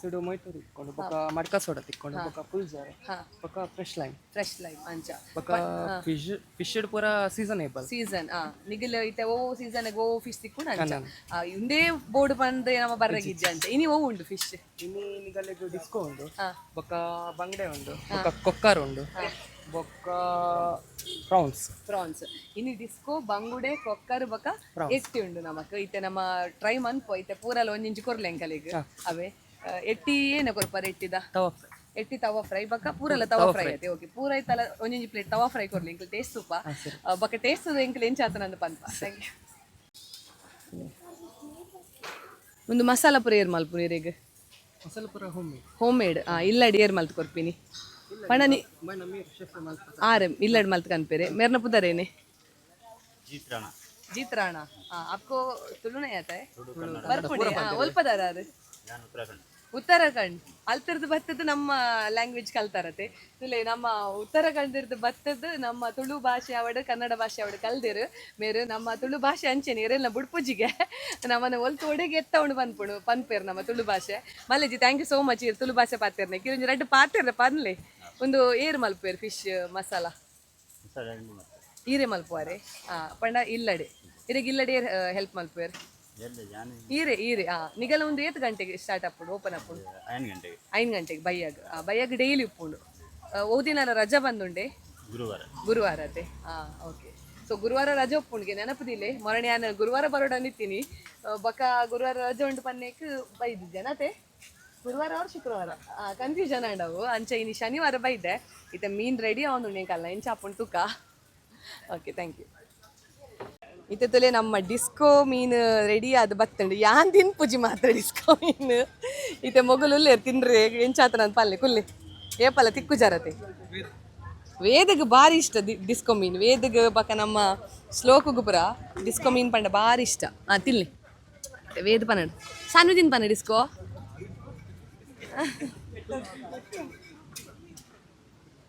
ಇಡು ಮೊಯ್ತು ತಿಕ್ಕೊಂಡು ಬಕ ಮಡ್ಕ ಸೋಡಾ ತಿಕ್ಕೊಂಡು ಬಕ ಫುಲ್ಜರ್ ಬಕ ಫ್ರೆಶ್ ಲೈಮ್ ಅಂಚ ಬಕ ಫಿಶ್ ಪೂರ ಸೀಸನ್ ನಿಗಲ್ ಐತೆ ಓ ಸೀಸನ್ ಓ ಫಿಶ್ ತಿಕ್ಕೊಂಡು ಅಂಚ ಇಂದೇ ಬೋರ್ಡ್ ಬಂದು ನಮ್ಮ ಬರ್ರಗಿಜ್ಜ ಅಂಚ ಇನಿ ಓ ಉಂಡು ಫಿಶ್ ಇನಿ ನಿಗಲಿಗೆ ಡಿಸ್ಕೋ ಉಂಡು ಬಕ ಬಂಗಡೆ ಉಂಡು ಬಕ ಕೊಕ್ಕಾರ್ ಉಂಡು ಬೊಕ್ಕ ಪ್ರಾನ್ಸ್ ಪ್ರಾನ್ಸ್ ಇನ್ನು ಡಿಸ್ಕೋ ಬಂಗುಡೆ ಕೊಕ್ಕರ್ ಬೊಕ ಎಟ್ಟಿ ಉಂಡು ನಮಕ್ ಇತ್ತೆ ನಮ್ಮ ಟ್ರೈ ಮನ್ಪು ಇತ್ತೆ ಪೂರಲ ಒಂಜಿಂಚಿ ಕೊರ್ಲೆ ಎಂಕಲಿಗ್ ಅವೇ ಎಟ್ಟಿ ಏನ ಕೊರ್ಪರ್ ಎಟ್ಟಿದ ತವ ಎಟ್ಟಿ ತವಾ ಫ್ರೈ ಬೊಕ ಪೂರಲ ತವಾ ಫ್ರೈ ಐತೆ ಓಕೆ ಪೂರ ಐತಲ ಒಂಜಿಂಚಿ ಪ್ಲೇಟ್ ತವಾ ಫ್ರೈ ಕೊರ್ಲಿ ಎಂಕಲ್ ಟೇಸ್ಟ್ ಸೂಪ ಬೊಕ ಟೇಸ್ಟ್ ಎಂಕಲ್ ಎಂಚಾತನಂದು ಪನ್ಪ ಥ್ಯಾಂಕ್ ಯು ಒಂದು ಮಸಾಲ ಪುರ ಏರ್ ಮಲ್ಪುನ ಇರೆಗ್ ಮಸಾಲ ಪೂರ ಹೋಮ್ ಮೇಡ್ ಇಲ್ಲಡಿ ಏರ್ ಮಲ್ತ್ ಕೊರ್ಪಿನಿ ಪಣನಿ ಆರೆ ಇಲ್ಲಡ್ ಮಲ್ತ್ ಕನ್ಪೇರೆ ಮೇರ್ನ ಪುದರೇನೆ जीत्राणा आपको तुलु नहीं आता है ಬರ್ಪುಡೆ ಒಲ್ಪದಾರ ಉತ್ತರಾಖಂಡ್ ಅಲ್ತಿರ್ದು ಬತ್ತದ ನಮ್ಮ ಲ್ಯಾಂಗ್ವೇಜ್ ಕಲ್ತಾರತೆ ತುಲೆ ನಮ್ಮ ಉತ್ತರಾಖಂಡ್ ಬತ್ತದ ನಮ್ಮ ತುಳು ಭಾಷೆ ಅವಡು ಕನ್ನಡ ಭಾಷೆ ಅವಡು ಕಲ್ದಿರು ಮೇರು ನಮ್ಮ ತುಳು ಭಾಷೆ ಅಂಚೆನೆ ಇರೆಲ್ಲ ಬುಡ್ಪುಜಿಗೆ ನಮ್ಮನ್ನ ಒಲ್ತು ಒಡೆಗೆ ಎತ್ತವಣು ಪನ್ಪುಡು ಪನ್ಪೇರು ನಮ್ಮ ತುಳು ಭಾಷೆ ಮಲ್ಲೆಜಿ thank you so much Tulu ಭಾಷೆ ಪಾತೇರ್ನೆ ಕಿರುಂಜಿ ರೆಡ್ ಪಾತೇರ್ರೆ ಪನ್ಲೆ ಒಂದು ಏರ್ ಮಲ್ಪೇರು ಫಿಶ್ ಮಸಾಲ ಈರೆ ಮಲ್ಪುವಾರೆ ಪಂಡ ಇಲ್ಲಡೆ ಇರೆಗ್ ಇಲ್ಲಡೆ ಹೆಲ್ಪ್ ಮಲ್ಪೇರು ಈರೆ ಈರೆ ನಿಗಲ ಒಂದು 8 ಗಂಟೆಗೆ ಸ್ಟಾರ್ಟ್ ಅಪ್ಪುಡು ಓಪನ್ ಅಪ್ಪುಡು 5 ಗಂಟೆಗೆ ಬಯ್ಯಾಗ ಡೈಲಿ ಉಪ್ಪುಂಡು ಓದಿನ ರಜಾ ಬಂದುಂಡೆ ಗುರುವಾರ ಅದೇ ಓಕೆ ಸೊ ಗುರುವಾರ ರಜೆ ಒಪ್ಪುಂಡ್ಗೆ ನೆನಪುದಿಲ್ಲ ಮೊರಣೆ ನಾನು ಗುರುವಾರ ಬರೋಡ ನಿತ್ತೀನಿ ಬಕ ಗುರುವಾರ ರಜೆ ಉಂಟು ಪನ್ನೇಕ್ ಬೈದು ಜನತೆ ಗುರುವಾರ ಅವ್ರು ಶುಕ್ರವಾರ ಕನ್ಫ್ಯೂಷನ್ ಆಂಡವು ಅಂಚೆ ಇನ್ನು ಶನಿವಾರ ಬೈದೆ ಇತ್ತೆ ಮೀನ್ ರೆಡಿ ಅವನು ಕಲ್ಲ ಎಂಚ ಹಾಕೊಂಡು ತೂಕ ಓಕೆ ಥ್ಯಾಂಕ್ ಯು ಇತ್ತಲೆ ನಮ್ಮ ಡಿಸ್ಕೋ ಮೀನು ರೆಡಿ ಅದು ಬತ್ತಂಡು ಯಾನ್ ತಿನ್ ಪೂಜಿ ಮಾತ್ರ ಡಿಸ್ಕೋ ಮೀನು ಇತ್ತೆ ಮೊಗಲು ತಿನ್ರಿ ಎಂಚಾತನ ಪಲ್ಲೆ ಕುಲ್ಲೆ ಏಪಲ್ಲ ತಿಕ್ಕು ಜರತೆ ವೇದಗ್ ಭಾರಿ ಇಷ್ಟ ಡಿಸ್ಕೋ ಮೀನು ವೇದಗ್ ಬಕ ನಮ್ಮ ಶ್ಲೋಕಗು ಪುರ ಡಿಸ್ಕೋ ಮೀನು ಪಂಡ ಭಾರಿ ಇಷ್ಟ ತಿನ್ಲಿ ವೇದ ಪನ್ನಡು ಸಣ್ಣ ತಿನ್ ಪನ್ನ ಡಿಸ್ಕೋ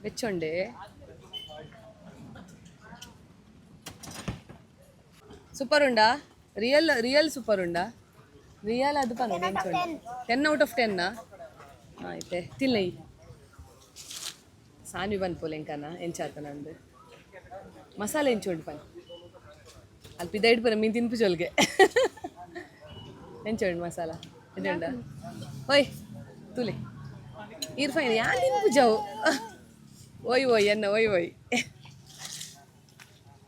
ಬೆಚ್ಚೊಂಡೆ ಸೂಪರ್ ಉಂಡಾ ರಿಯಲ್ ಸೂಪರ್ ಉಂಡಾ ರಿಯಲ್ ಅದು ಪನ್ನೋಡು 10 ಔಟ್ ಆಫ್ 10 ಆಯ್ತೆ ತಿನ್ನೈ ಸಾನ್ವಿ ಬಂದ್ಪೋಲೆ ಎಂಕನ ಎಂಚಾತ ನಂದು ಮಸಾಲೆ ಎಂಚುಂಡು ಪನ್ ಅಲ್ಲಿ ಪಿದೈಡ್ ಪುರ ಮೀನು ತಿನ್ಪುಜೋಲ್ಗೆ ಎಂಚುಂಡು ಮಸಾಲ ಇದುಂಡ ಓಯ್ ತುಲೆ ಇರ್ಫೈನ್ ಯಾರು ತಿನ್ಪುಜಾವು ಓಯ್ ಓಯ್ ಎನ್ನ ಓಯ್ ಓಯ್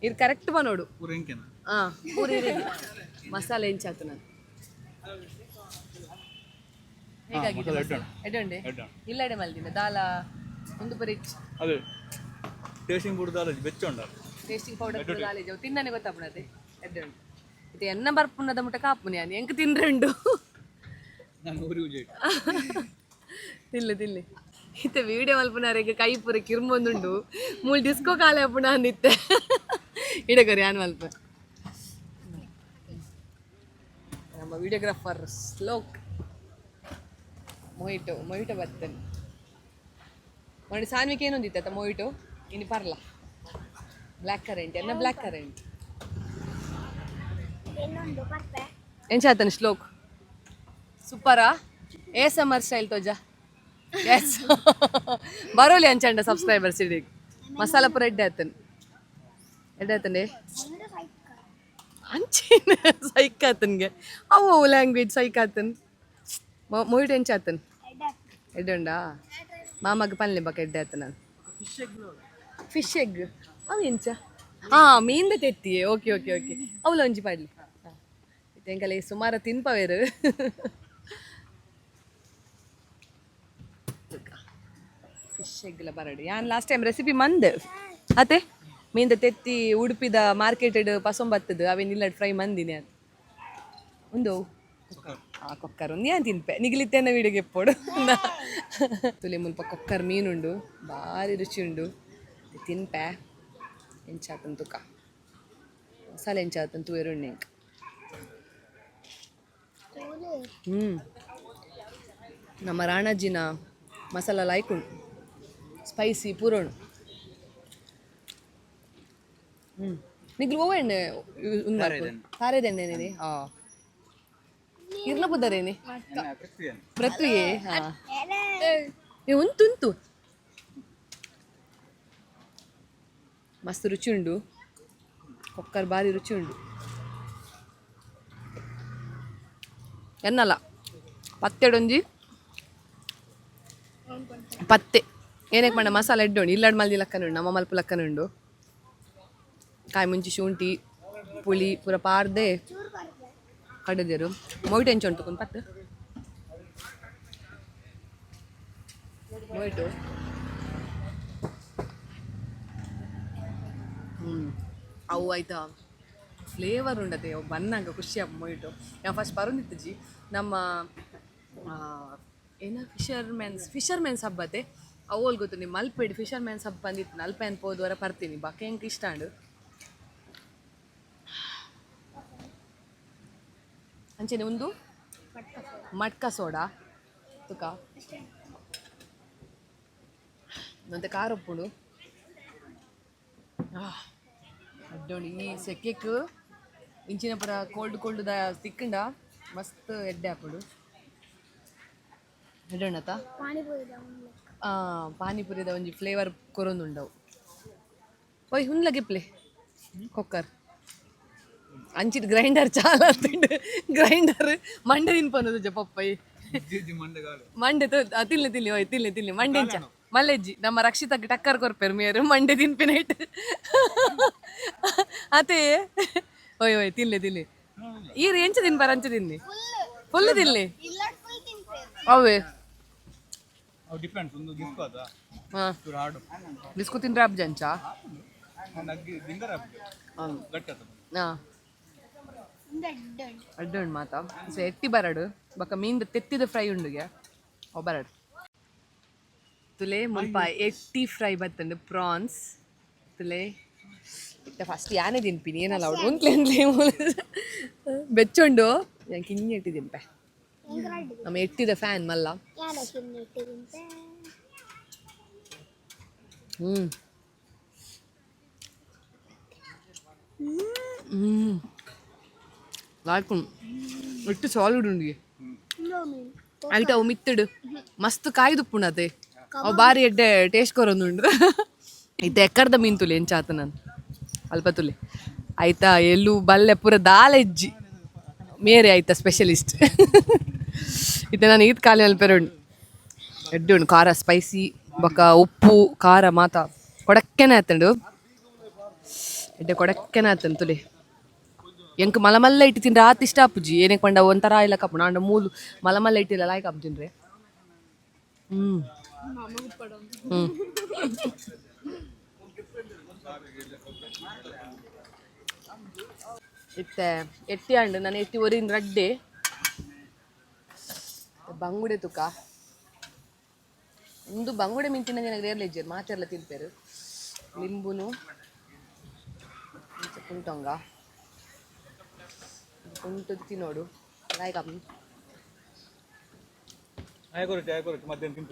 ಇದು ಕರೆಕ್ಟ್ ಬನ್ನೋಡು ಪೂರಿ ಮಸಾಲೆ ಎಂಚಾತು ನಾನು ಹೇಗಾಗಿದೆ ಎಡ್ಡೊಂಡೆ ಇಲ್ಲಡೆ ಮಲ್ದಿನ ದಾಲ ಒಂದು ಪರಿಚ್ ಅದೇ ಟೇಸ್ಟಿಂಗ್ ಪೌಡರ್ ದಾಲ ಬೆಚ್ಚೊಂಡ ಟೇಸ್ಟಿಂಗ್ ಪೌಡರ್ ದಾಲ ಜೋ ತಿನ್ನನೆ ಗೊತ್ತಾಪುನದೆ ಎಡ್ಡೊಂಡೆ ಇದು ಎನ್ನ ಬರ್ಪುನದ ಮುಟ ಕಾಪುನಿ ನಾನು ಎಂಕ ತಿನ್ರೆಂಡು ನಾನು ಊರಿ ಉಜೆ ತಿಲ್ಲೆ ಇತ್ತೆ ವಿಡಿಯೋ ಮಲ್ಪುನಾರೆಗೆ ಕೈ ಪೂರ ಕಿರ್ಮೊಂದುಂಡು ಮೂಲ್ ಡಿಸ್ಕೋ ಕಾಲೆ ಅಪ್ಪುನ ಅಂದಿತ್ತೆ ಇಡಗರಿ ಆನ್ ಮಲ್ಪ ನಮ್ಮ ವಿಡಿಯೋಗ್ರಾಫರ್ ಸ್ಲೋಕ್ ಮೊಯಿಟೋ ಬರ್ತೇನೆ ನೋಡಿ ಸಾನ್ವಿಕೆ ಏನೊಂದಿತ್ತ ಮೊಯಿಟೋ ಇನ್ನು ಪರ್ಲ ಬ್ಲ್ಯಾಕ್ ಕರೆಂಟ್ ಎನ್ನ ಬ್ಲ್ಯಾಕ್ ಕರೆಂಟ್ ಎಂಚಾತನ ಶ್ಲೋಕ್ ಸೂಪರಾ ಏ summer style ತೋಜಾ S Baroli ಅಂಚಂಡ subscribers ಇಡೀ ಮಸಾಲ ಪುರ ಎಡ್ಡೆ ಅಂಚಿನ ಸೈಕ್ ಆತನ್ಗೆ ಅವು ಲ್ಯಾಂಗ್ವೇಜ್ ಸೈಕ್ ಆತನ್ ಮೊಯ್ಟ್ ಎಂಚಾತನ್ ಎಡ್ಡೊಂಡಾ ಮಾಮಗೆ ಪನ್ಲೆ ಬಕ ಎಡ್ಡೆ ಆತನ ಫಿಶ್ ಎಗ್ ಅವು ಎಂಚ ಮೀನ್ದ ತೆತ್ತಿಯೇ ಓಕೆ ಅವಳು ಒಂಜಿ ಪಾಡ್ಲಿ ಎಂಕಲೆ ಸುಮಾರು ತಿನ್ಪವೇರು ಫಿಶ್ ಎಗ್ಲ ಬರಡಿ ನಾನು ಲಾಸ್ಟ್ ಟೈಮ್ ರೆಸಿಪಿ ಮಂದೆ ಅತ್ತೆ ಮೀನ್ದ ತೆತ್ತಿ ಉಡುಪಿದ ಮಾರ್ಕೆಟೆಡ್ ಪಸೊಂಬತ್ತದು ಅವೇನಿಲ್ಲ ಫ್ರೈ ಮಂದಿನಿ ಅದು ಒಂದು ಕೊಕ್ಕರ್ ಒಂದು ಏನು ತಿನ್ಪೆ ನಿಗಲಿತ್ತೇನ ವೀಡಿಯೋಗೆ ಎಪ್ಪೋಡು ತುಲೆ ಮುಲ್ಪ ಕೊಕ್ಕರ್ ಮೀನುಂಡು ಭಾರಿ ರುಚಿ ಉಂಡು ತಿನ್ಪೆ ಎಂಚಾತನ್ ತುಕ ಮಸಾಲೆ ಎಂಚಾತನ್ ತೂಯರುಣ್ಣೆ ನಮ್ಮ ರಾಣಜ್ಜಿನ ಮಸಾಲ ಲಾಯ್ಕುಂಡು ಸ್ಪೈಸಿ ಪೂರೋಣು ನಿಗ್ಲು ಓವೆಣ್ಣೆ ತಾರೆದೆಣ್ಣೆನೇನೆ ಇರ್ಲ ಬುದ್ದರೇನೆ ಪ್ರಕ್ರಿಯೆ ಉಂಟುಂಟು ಮಸ್ತ್ ರುಚಿ ಉಂಡು ಕೊಕ್ಕರ್ ಭಾರಿ ರುಚಿ ಉಂಡು ಎನ್ನಲ್ಲ ಪತ್ತೆಡೊಂಜಿ ಪತ್ತೆ ಏನಕ್ಕೆ ಮಾಡ ಮಸಾಲೆ ಎಡ್ಡೋಣಿ ಇಲ್ಲಾಡ್ ಮಲ್ದಿ ಲಕ್ಕನುಂಡು ನಮ್ಮ ಮಲ್ಪ ಲಕ್ಕನುಂಡು ಕಾಯಿ ಮುಂಚಿ ಶುಂಠಿ ಪುಳಿ ಪೂರ ಪಾರ್ದೆ ಕಡದೇರು ಮೊಯ್ಟು ಎಂಚ ಉಂಟು ಕೊಂಡು ಪತ್ತು ಮೊಯ್ಟು ಅವು ಆಯ್ತಾ ಫ್ಲೇವರ್ ಉಂಡತೆ ಅವು ಬನ್ನಂಗ ಖುಷಿ ಹಬ್ಬ ಮೊಯ್ಟು ನಾವು ಫಸ್ಟ್ ಬರೋದಿತ್ತು ನಮ್ಮ ಏನ ಫಿಶರ್ಮೆನ್ಸ್ ಹಬ್ಬತೆ ಅವಲ್ ಗೊತ್ತು ನೀವು ಮಲ್ಪೆಡು ಫಿಶರ್ಮೆನ್ಸ್ ಹಬ್ಬ ಬಂದಿತ್ತು ಅಲ್ಪ ಹೋದವರ ಬರ್ತೀನಿ ಬಾಕಿ ಹೆಂಗೆ ಇಷ್ಟ ಅಂಡು ಅಂಚೆನೆ ಒಂದು ಮಟ್ಕ ಸೋಡಾ ತುಕ ಮತ್ತೆ ಖಾರ ಉಪ್ಪುಡು ಅಡ್ಡೋಣಿ ಈ ಸೆಕೆಕ್ ಇಂಚಿನ ಪುರ ಕೋಲ್ಡ್ ತಿಕ್ಕಂಡ ಮಸ್ತ್ ಎಡ್ಡೆ ಹಾಪುಡು ಎಡ್ಡೋಣತ ಪಾನಿಪುರಿದ ಒಂಜಿ ಫ್ಲೇವರ್ ಕೊರೊಂದುಂಡವು ಒಯ್ ಹುನ್ಲಗಿಪ್ಲೆ ಕೊಕ್ಕರ್ ಅಂಚಿದ ಗ್ರೈಂಡರ್ ಚಾಲ ಗ್ರೈಂಡರ್ ಮಂಡೆ ತಿನ್ಪನ್ನದು ಪಪ್ಪೈ ಮಂಡೆ ತಿನ್ಲಿ ಒಯ್ ತಿನ್ಲಿ ಮಂಡೆ ಇಂಚ ಮಲ್ಲೆಜ್ಜಿ ನಮ್ಮ ರಕ್ಷಿತಕ್ಕೆ ಟಕ್ಕರ್ ಕೊರ್ಪೇರು ಮೇರು ಮಂಡೆ ತಿನ್ಪಿನೈಟ್ ಅದೇ ಒಯ್ ತಿನ್ಲಿ ಈರು ಎಂಚ ತಿನ್ಪಾರ ಅಂಚ ತಿನ್ನಿ ಫುಲ್ ತಿನ್ಲಿ ಅವೇ ಬಿಸ್ಕು ತಿಂದ್ರೆ ಅಬ್ಜಂಚ ಅಡ್ಡೋಣ್ ಮಾತಾ ಎಟ್ಟಿ ಬರಡು ಬಕ್ಕ ಮೀನ್ದು ತೆತ್ತಿದ ಫ್ರೈ ಉಂಡುಗೆ ಅವು ಬರಡು ತುಲೆ ಮುಲ್ಪ ಎಟ್ಟಿ ಫ್ರೈ ಬತ್ತಂಡು ಪ್ರಾನ್ಸ್ ತುಲೆ ಇತ್ತ ಫಸ್ಟ್ ಯಾನೇ ತಿನ್ಪಿನಿ ಏನಲ್ಲ ಅವಳು ಒಂದ್ಲೆ ಬೆಚ್ಚೊಂಡು ഞാൻ കിഞ്ഞി എട്ടി തിമ്പേ നമ്മ എട്ടിದ ಫ್ಯಾನ್ ಮಲ್ಲ ಲಾಯ್ಕು ಎಟ್ಟು ಸಾಲಿಡ್ ಉಂಡಿ ಐಟ ಅವು ಮಿತ್ತಡು ಮಸ್ತ್ ಕಾಯ್ದುಪ್ಪುಂಡು ಅದೇ ಅವು ಬಾರಿ ಎಡ್ಡೆ ಟೇಸ್ಟ್ ಕೊರೊಂದುಂಡು ಇತ್ತ ಎಕ್ಕರ್ದ ಮೀನು ತುಲೆ ಎಂಚಾತ ನಾನು ಅಲ್ಪ ತುಲೆ ಆಯ್ತಾ ಎಲ್ಲೂ ಬಲ್ಲೆ ಪೂರ ದಾಲೆಜ್ಜಿ ಮೇರೆ ಆಯ್ತಾ ಸ್ಪೆಷಲಿಸ್ಟ್ ಇತ್ತೆ ನಾನು ಈದ್ ಖಾಲಿ ಮಲ್ಪೆರುಂಡು ಎಡ್ಡೆ ಉಂಡು ಖಾರ ಸ್ಪೈಸಿ ಬೊಕ್ಕ ಉಪ್ಪು ಖಾರ ಮಾತ ಕೊಡಕ್ಕೆನೆ ಆತಂಡು ಎಡ್ಡೆ ಕೊಡಕ್ಕೆನೆ ಆತಂದು ತುಲೆ ಎಂಕ್ ಮಲಮಲ್ಲ ಇಟ್ಟು ತಿಂದ್ರೆ ಆತ ಇಷ್ಟ ಅಪ್ಪುಜಿ ಏನಕ್ಕೆ ಪಂಡ ಒಂಥರ ಇಲ್ಲ ಕಪ್ಪು ನಾಂಡ ಮೂಲು ಮಲಮಲ್ಲ ಇಟ್ಟಿಲ್ಲ ಲಾಯ್ಕ್ ಅಪ್ಪು ತಿನ್ರೆ ಇತ್ತೆ ಎಟ್ಟಿ ಅಂಡು ನಾನು ಎಟ್ಟಿ ಒರಿಯಿಂದ ರಡ್ಡೆ ಬಂಗುಡೆ ತುಕ ಒಂದು ಬಂಗುಡೆ ಮಿಂಚಿನ ನನಗೆ ರೇರ್ಲೆಜ್ಜರು ಮಾತೆಲ್ಲ ತಿನ್ಪೇರು ಲಿಂಬುನು ಕುಂಟೊಂಗ ಕುಂಟು ತಿನ್ನೋಡು ಲಾಯ್ಕ್ ಅಪ್ಪ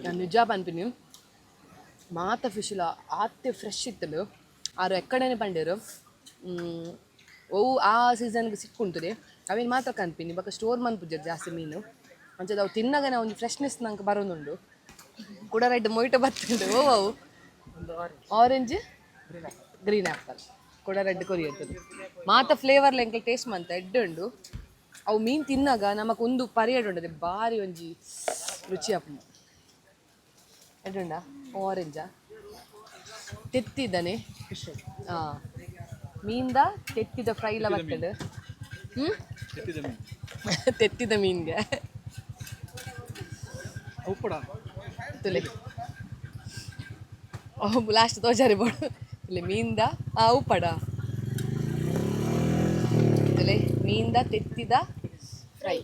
ನಾನು ನಿಜ ಪನ್ಪಿನಿ ಮಾತ ಫಿಶ್ಲ ಆತ್ತೆ ಫ್ರೆಶ್ ಇತ್ತಲು ಆರು ಎಕ್ಕಡನೆ ಪಂಡೇರು ಅವು ಆ ಸೀಸನ್ಗೆ ಸಿಕ್ಕುಂಟುದೆ ಅವೇನು ಮಾತ್ರ ಕನ್ಪಿನಿ ಬಕ್ಕ ಸ್ಟೋರ್ ಮನ್ಪುಜರು ಜಾಸ್ತಿ ಮೀನು ಅಂಚದ ಅವು ತಿನ್ನಾಗನೇ ಒಂದು ಫ್ರೆಶ್ನೆಸ್ ನಂಗೆ ಬರೋದುಂಡು ಕೂಡ ರೆಡ್ ಮೊಯ್ಟೊ ಬರ್ತುಂಡು ಅವು ಆರೆಂಜ್ ಗ್ರೀನ್ ಆ್ಯಪಲ್ ಕೂಡ ರೆಡ್ ಕೊರಿಯತ್ತದು ಮಾತ ಫ್ಲೇವರ್ಲ ಎಂಕಲ್ ಟೇಸ್ಟ್ ಮಂತ ಎಡ್ಡುಂಡು ಅವು ಮೀನು ತಿನ್ನಾಗ ನಮಕ್ ಒಂದು ಪರಿಯಡ್ ಉಂಡದೆ ಭಾರಿ ಒಂಜಿ ರುಚಿ ಅಪ್ಪ ಎಡ್ಡುಂಡ ಆರೆಂಜಾ ತೆತ್ತಿದ್ದಾನೆ ಮೀನ್ದ ತೆತ್ತಿದ ಫ್ರೈಲ ಬರ್ತದೆ ತೆತ್ತಿದ ಮೀನ್ಗೆ ತುಲೆ ಲಾಸ್ಟ್ ತೋಜಾರಿ ಬೋಡು ತುಲೆ ಮೀನ್ದ ಉಪ್ಪಡ ತುಲೆ ಮೀನ್ದ ತೆತ್ತಿದ ಫ್ರೈ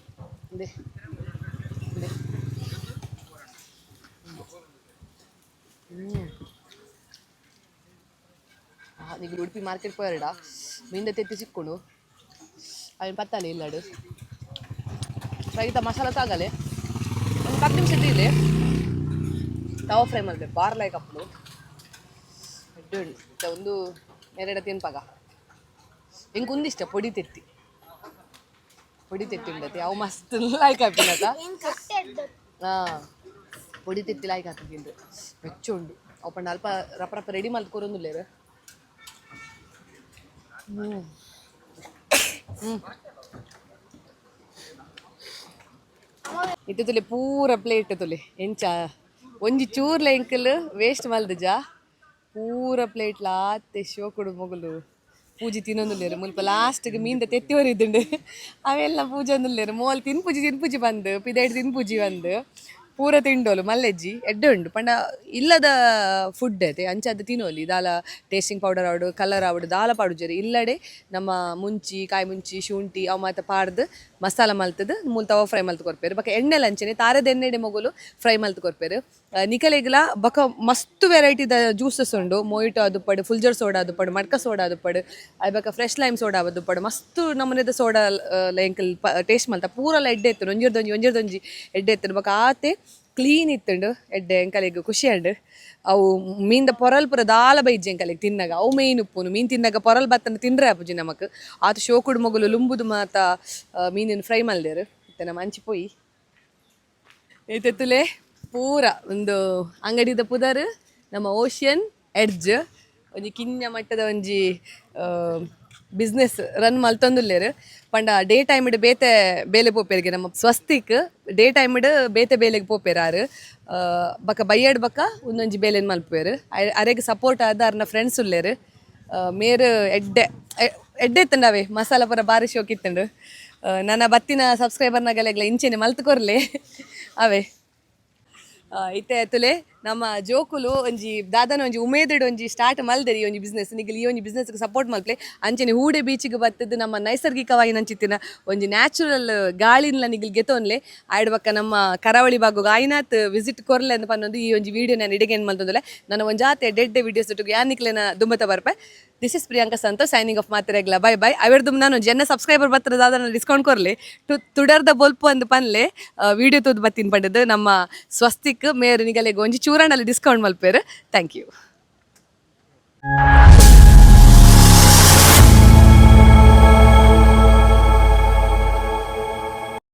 ನೀವು ಉಡುಪಿ ಮಾರ್ಕೆಟ್ ಪೋಯರಡ ಮೀನ್ದ ತೆತ್ತಿ ಸಿಕ್ಕೊಂಡು ಅವೇನು ಪತ್ತಾಲೆ ಇಲ್ಲಾಡು ಫ್ರೈತ ಮಸಾಲ ತಾಗಲೆ ಒಂದು 10 ನಿಮಿಷ ಇಟ್ಟಿಲ್ಲ ತವ ಫ್ರೈ ಮಾಡಿದೆ ಬಾರ್ಲಾಯ್ಕ ಅಪ್ಪಳು ಎಡ್ಡು ಒಂದು ಎರಡು ತಿನ್ಪಾಗ ಹೆಂಗೆ ಒಂದಿಷ್ಟ ಪೊಡಿ ತೆತ್ತಿ ಉಂಡತಿ ಅವು ಮಸ್ತ್ ಲಾಯ್ಕ್ ಹಾಕಿನತ ಪೊಡಿ ತೆತ್ತಿ ಲಾಯ್ಕ್ ಹಾಕಿದ್ರು ಮೆಚ್ಚ ಉಂಡು ಅವು ಪಂಡ ಅಲ್ಪ ರಪ್ಪ ರೆಡಿ ಮಾಡಿ ಕೊರೊಂದುಲ್ಲೇರು ಇದು ತುಲೆ ಪೂರ ಪ್ಲೇಟ್ ತುಲೆ ಎಂಚ ಒಂಜಿ ಚೂರ್ಲ ಎಂಕಲ್ ವೇಸ್ಟ್ ಮಲ್ದಜ ಪೂರ ಪ್ಲೇಟ್ ಲಾತ್ತೆ ಶೋಕುಡು ಮೊಗಲು ಪೂಜೆ ತಿನ್ನೊಂದುಲ್ಲೇರು ಮುಲ್ಪ ಲಾಸ್ಟ್ಗೆ ಮೀನ್ದ ತೆತ್ತಿವರಿದ್ದುಂಡು ಅವೆಲ್ಲ ಪೂಜೆ ಒಂದುಲ್ಲೇರು ಮೋಲ್ ತಿನ್ಪುಜಿ ಬಂದು ಪಿದೈಡ್ ತಿನ್ಪುಜಿ ಬಂದು ಪೂರ ತಿಂಡೋಲು ಮಲ್ಲೆಜ್ಜಿ ಎಡ್ಡೆ ಉಂಡು ಪಂಡ ಇಲ್ಲದ ಫುಡ್ ಐತೆ ಅಂಚದ್ದು ತಿನ್ನೋಲಿ ದಾಲ ಟೇಸ್ಟಿಂಗ್ ಪೌಡರ್ ಆವಡು ಕಲರ್ ಆವಡು ದಾಲ ಪಾಡುಜರಿ ಇಲ್ಲಡೆ ನಮ್ಮ ಮುಂಚಿ ಕಾಯಿ ಮುಂಚಿ ಶುಂಠಿ ಅವು ಮಾತ ಪಾಡ್ದು ಮಸಾಲ ಮಲ್ತದು ಮೂಲ್ ತವ ಫ್ರೈ ಮಲ್ತು ಕೊರ್ಪೇರು ಬಕ ಎಣ್ಣೆ ಲಂಚನೆ ತಾರದ ಎಣ್ಣೆಡೆ ಮೊಗಲು ಫ್ರೈ ಮಲ್ತು ಕೊರ್ಪೇರು ನಿಕಲೆಗ್ಲ ಬಕ ಮಸ್ತ್ ವೆರೈಟಿದ ಜ್ಯೂಸಸ್ ಉಂಡು ಮೊಯಿಟೋ ಅದು ಪಡು ಫುಲ್ಜರ್ ಸೋಡಾ ಅದು ಪಡು ಮಡ್ಕ ಸೋಡಾ ಅದು ಪಡು ಅದು ಬಕ ಫ್ರೆಶ್ ಲೈಮ್ ಸೋಡಾ ಅದು ಪಡು ಮಸ್ತ್ ನಮ್ಮನೆದ ಸೋಡಾ ಎಂಕಲ್ ಟೇಸ್ಟ್ ಮಲ್ತ ಪೂರಲ ಎಡ್ಡೆ ಎತ್ತು ಒಂಜೊಂಜಿ ಎಡ್ಡೆ ಎತ್ತು ಬಕ ಆತೆ ಕ್ಲೀನ್ ಇತ್ತುಂಡು ಎಡ್ಡೆ ಎಂಕಲಿಗೆ ಖುಷಿ ಅಂಡು ಅವು ಮೀನ್ದ ಪೊರಲ್ ಪುರ ದಾಲ ಬೈಜ್ಜೆ ಎಂಕಲಿಗೆ ತಿನ್ನಾಗ ಅವು ಮೇಯ್ನ್ ಉಪ್ಪುನು ಮೀನು ತಿನ್ನಾಗ ಪೊರಲ್ ಬತ್ತಂದು ತಿಂದ್ರೆ ಅಪ್ಪುಜಿ ನಮಕ್ ಆತು ಶೋಕುಡು ಮೊಗಲು ಲುಂಬುದು ಮಾತ ಮೀನಿನ ಫ್ರೈ ಮಲ್ದೇರು ಇತ್ತೆ ನಮ್ಮ ಅಂಚಿ ಪೋಯಿ ಐತೆತ್ತುಲೆ ಪೂರ ಒಂದು ಅಂಗಡಿದ ಪುದರ್ ನಮ್ಮ ಓಷಿಯನ್ ಎಡ್ಜ್ ಒಂಜಿ ಕಿಂಜ ಮಟ್ಟದ ಒಂಜಿ ಬಿಸ್ನೆಸ್ ರನ್ ಮಲ್ತೊಂದುಲ್ಲೇರು ಪಂಡ ಡೇ ಟೈಮ್ಡ್ ಬೇತೆ ಬೇಲೆ ಪೋಪೇರಿಗೆ ನಮ್ಮ ಸ್ವಸ್ತಿಕ್ ಡೇ ಟೈಮ್ಡ್ ಬೇತೆ ಬೇಲೆಗೆ ಪೋಪೇರಾರು ಬಕ ಬಯ್ಯಡ್ ಬಕ ಒಂದೊಂಜಿ ಬೇಲೆನ್ ಮಲ್ಪೇರು ಅರೆಗೆ ಸಪೋರ್ಟ್ ಆದ ಅರ್ನ ಫ್ರೆಂಡ್ಸ್ ಉಲ್ಲೇರು ಮೇರು ಎಡ್ಡೆ ಇತ್ತಂಡವೆ ಮಸಾಲ ಪೂರ ಬಾರಿ ಶೋಕ್ ಇತ್ತಂಡು ನನ್ನ ಬತ್ತಿನ ಸಬ್ಸ್ಕ್ರೈಬರ್ನಾಗಲೆಗ್ಲ ಇಂಚೆನೆ ಮಲ್ತು ಕೊರ್ಲೆ ಅವೇ ಇತ್ತೆ ತುಲೆ ನಮ್ಮ ಜೋಕುಲು ಒಂಜಿ ದಾದನ ಒಂಜಿ ಉಮೇದಡ್ ಒಂಜಿ ಸ್ಟಾರ್ಟ್ ಮಲ್ದೆರಿ ಒಂಜಿ ಬಿಸ್ನೆಸ್ ನಿಗಲ್ ಈ ಒಂಜಿ ಬಿಸ್ನೆಸ್ಗೆ ಸಪೋರ್ಟ್ ಮಲ್ಪಲೆ ಅಂಚನೆ ಹೂಡೆ ಬೀಚಿಗೆ ಬತ್ತದ್ದು ನಮ್ಮ ನೈಸರ್ಗಿಕವಾಗಿ ನಂಚಿತ್ತಿನ ಒಂಜಿ ನ್ಯಾಚುರಲ್ ಗಾಳಿನ್ಲ ನಿಗಲ್ ಗೆತೊನ್ಲೆ ಆಯ್ಡ್ ಬಕ್ಕ ನಮ್ಮ ಕರಾವಳಿ ಭಾಗಕ್ಕೆ ಆಯ್ನಾತ್ ವಿಸಿಟ್ ಕೊರ್ಲೆ ಅಂತ ಪನ್ನೊಂದು ಈ ಒಂಜಿ ವಿಡಿಯೋ ನಾನು ಇಡಗೇನು ಮಲ್ತೊಂದಲೆ ನನ್ನ ಒಂಜಾತೆ ಡೆಡ್ಡೆ ವಿಡಿಯೋಸ್ ಒಟ್ಟಿಗೆ ಯಾನಿಕ್ಲೆನ ದುಂಬತ ಬರ್ಪೆ this is Priyanka Santosh signing off ಮಾತಿರೆಗ್ಲ ಬೈ ಬೈ ಅವೆರ್ದು ನಾನು ಜನ ಸಬ್ಸ್ಕ್ರೈಬರ್ ಬತ್ತದ ಅದನ್ನು ಡಿಸ್ಕೌಂಟ್ ಕೊರ್ಲಿ ತುಡರ್ದ ಬೊಲ್ಪು ಅಂದ್ ಪನ್ಲೆ ವಿಡಿಯೋ ತೋದು ಬತ್ತಿನ ಪಂಡದು ನಮ್ಮ ಸ್ವಸ್ತಿಕ್ ಮೇರು ನಿಗಲೆಗೆ ಒಂಜಿ ಚೂರಣಲ್ಲಿ ಡಿಸ್ಕೌಂಟ್ ಮಲ್ಪೇರು ಥ್ಯಾಂಕ್ ಯು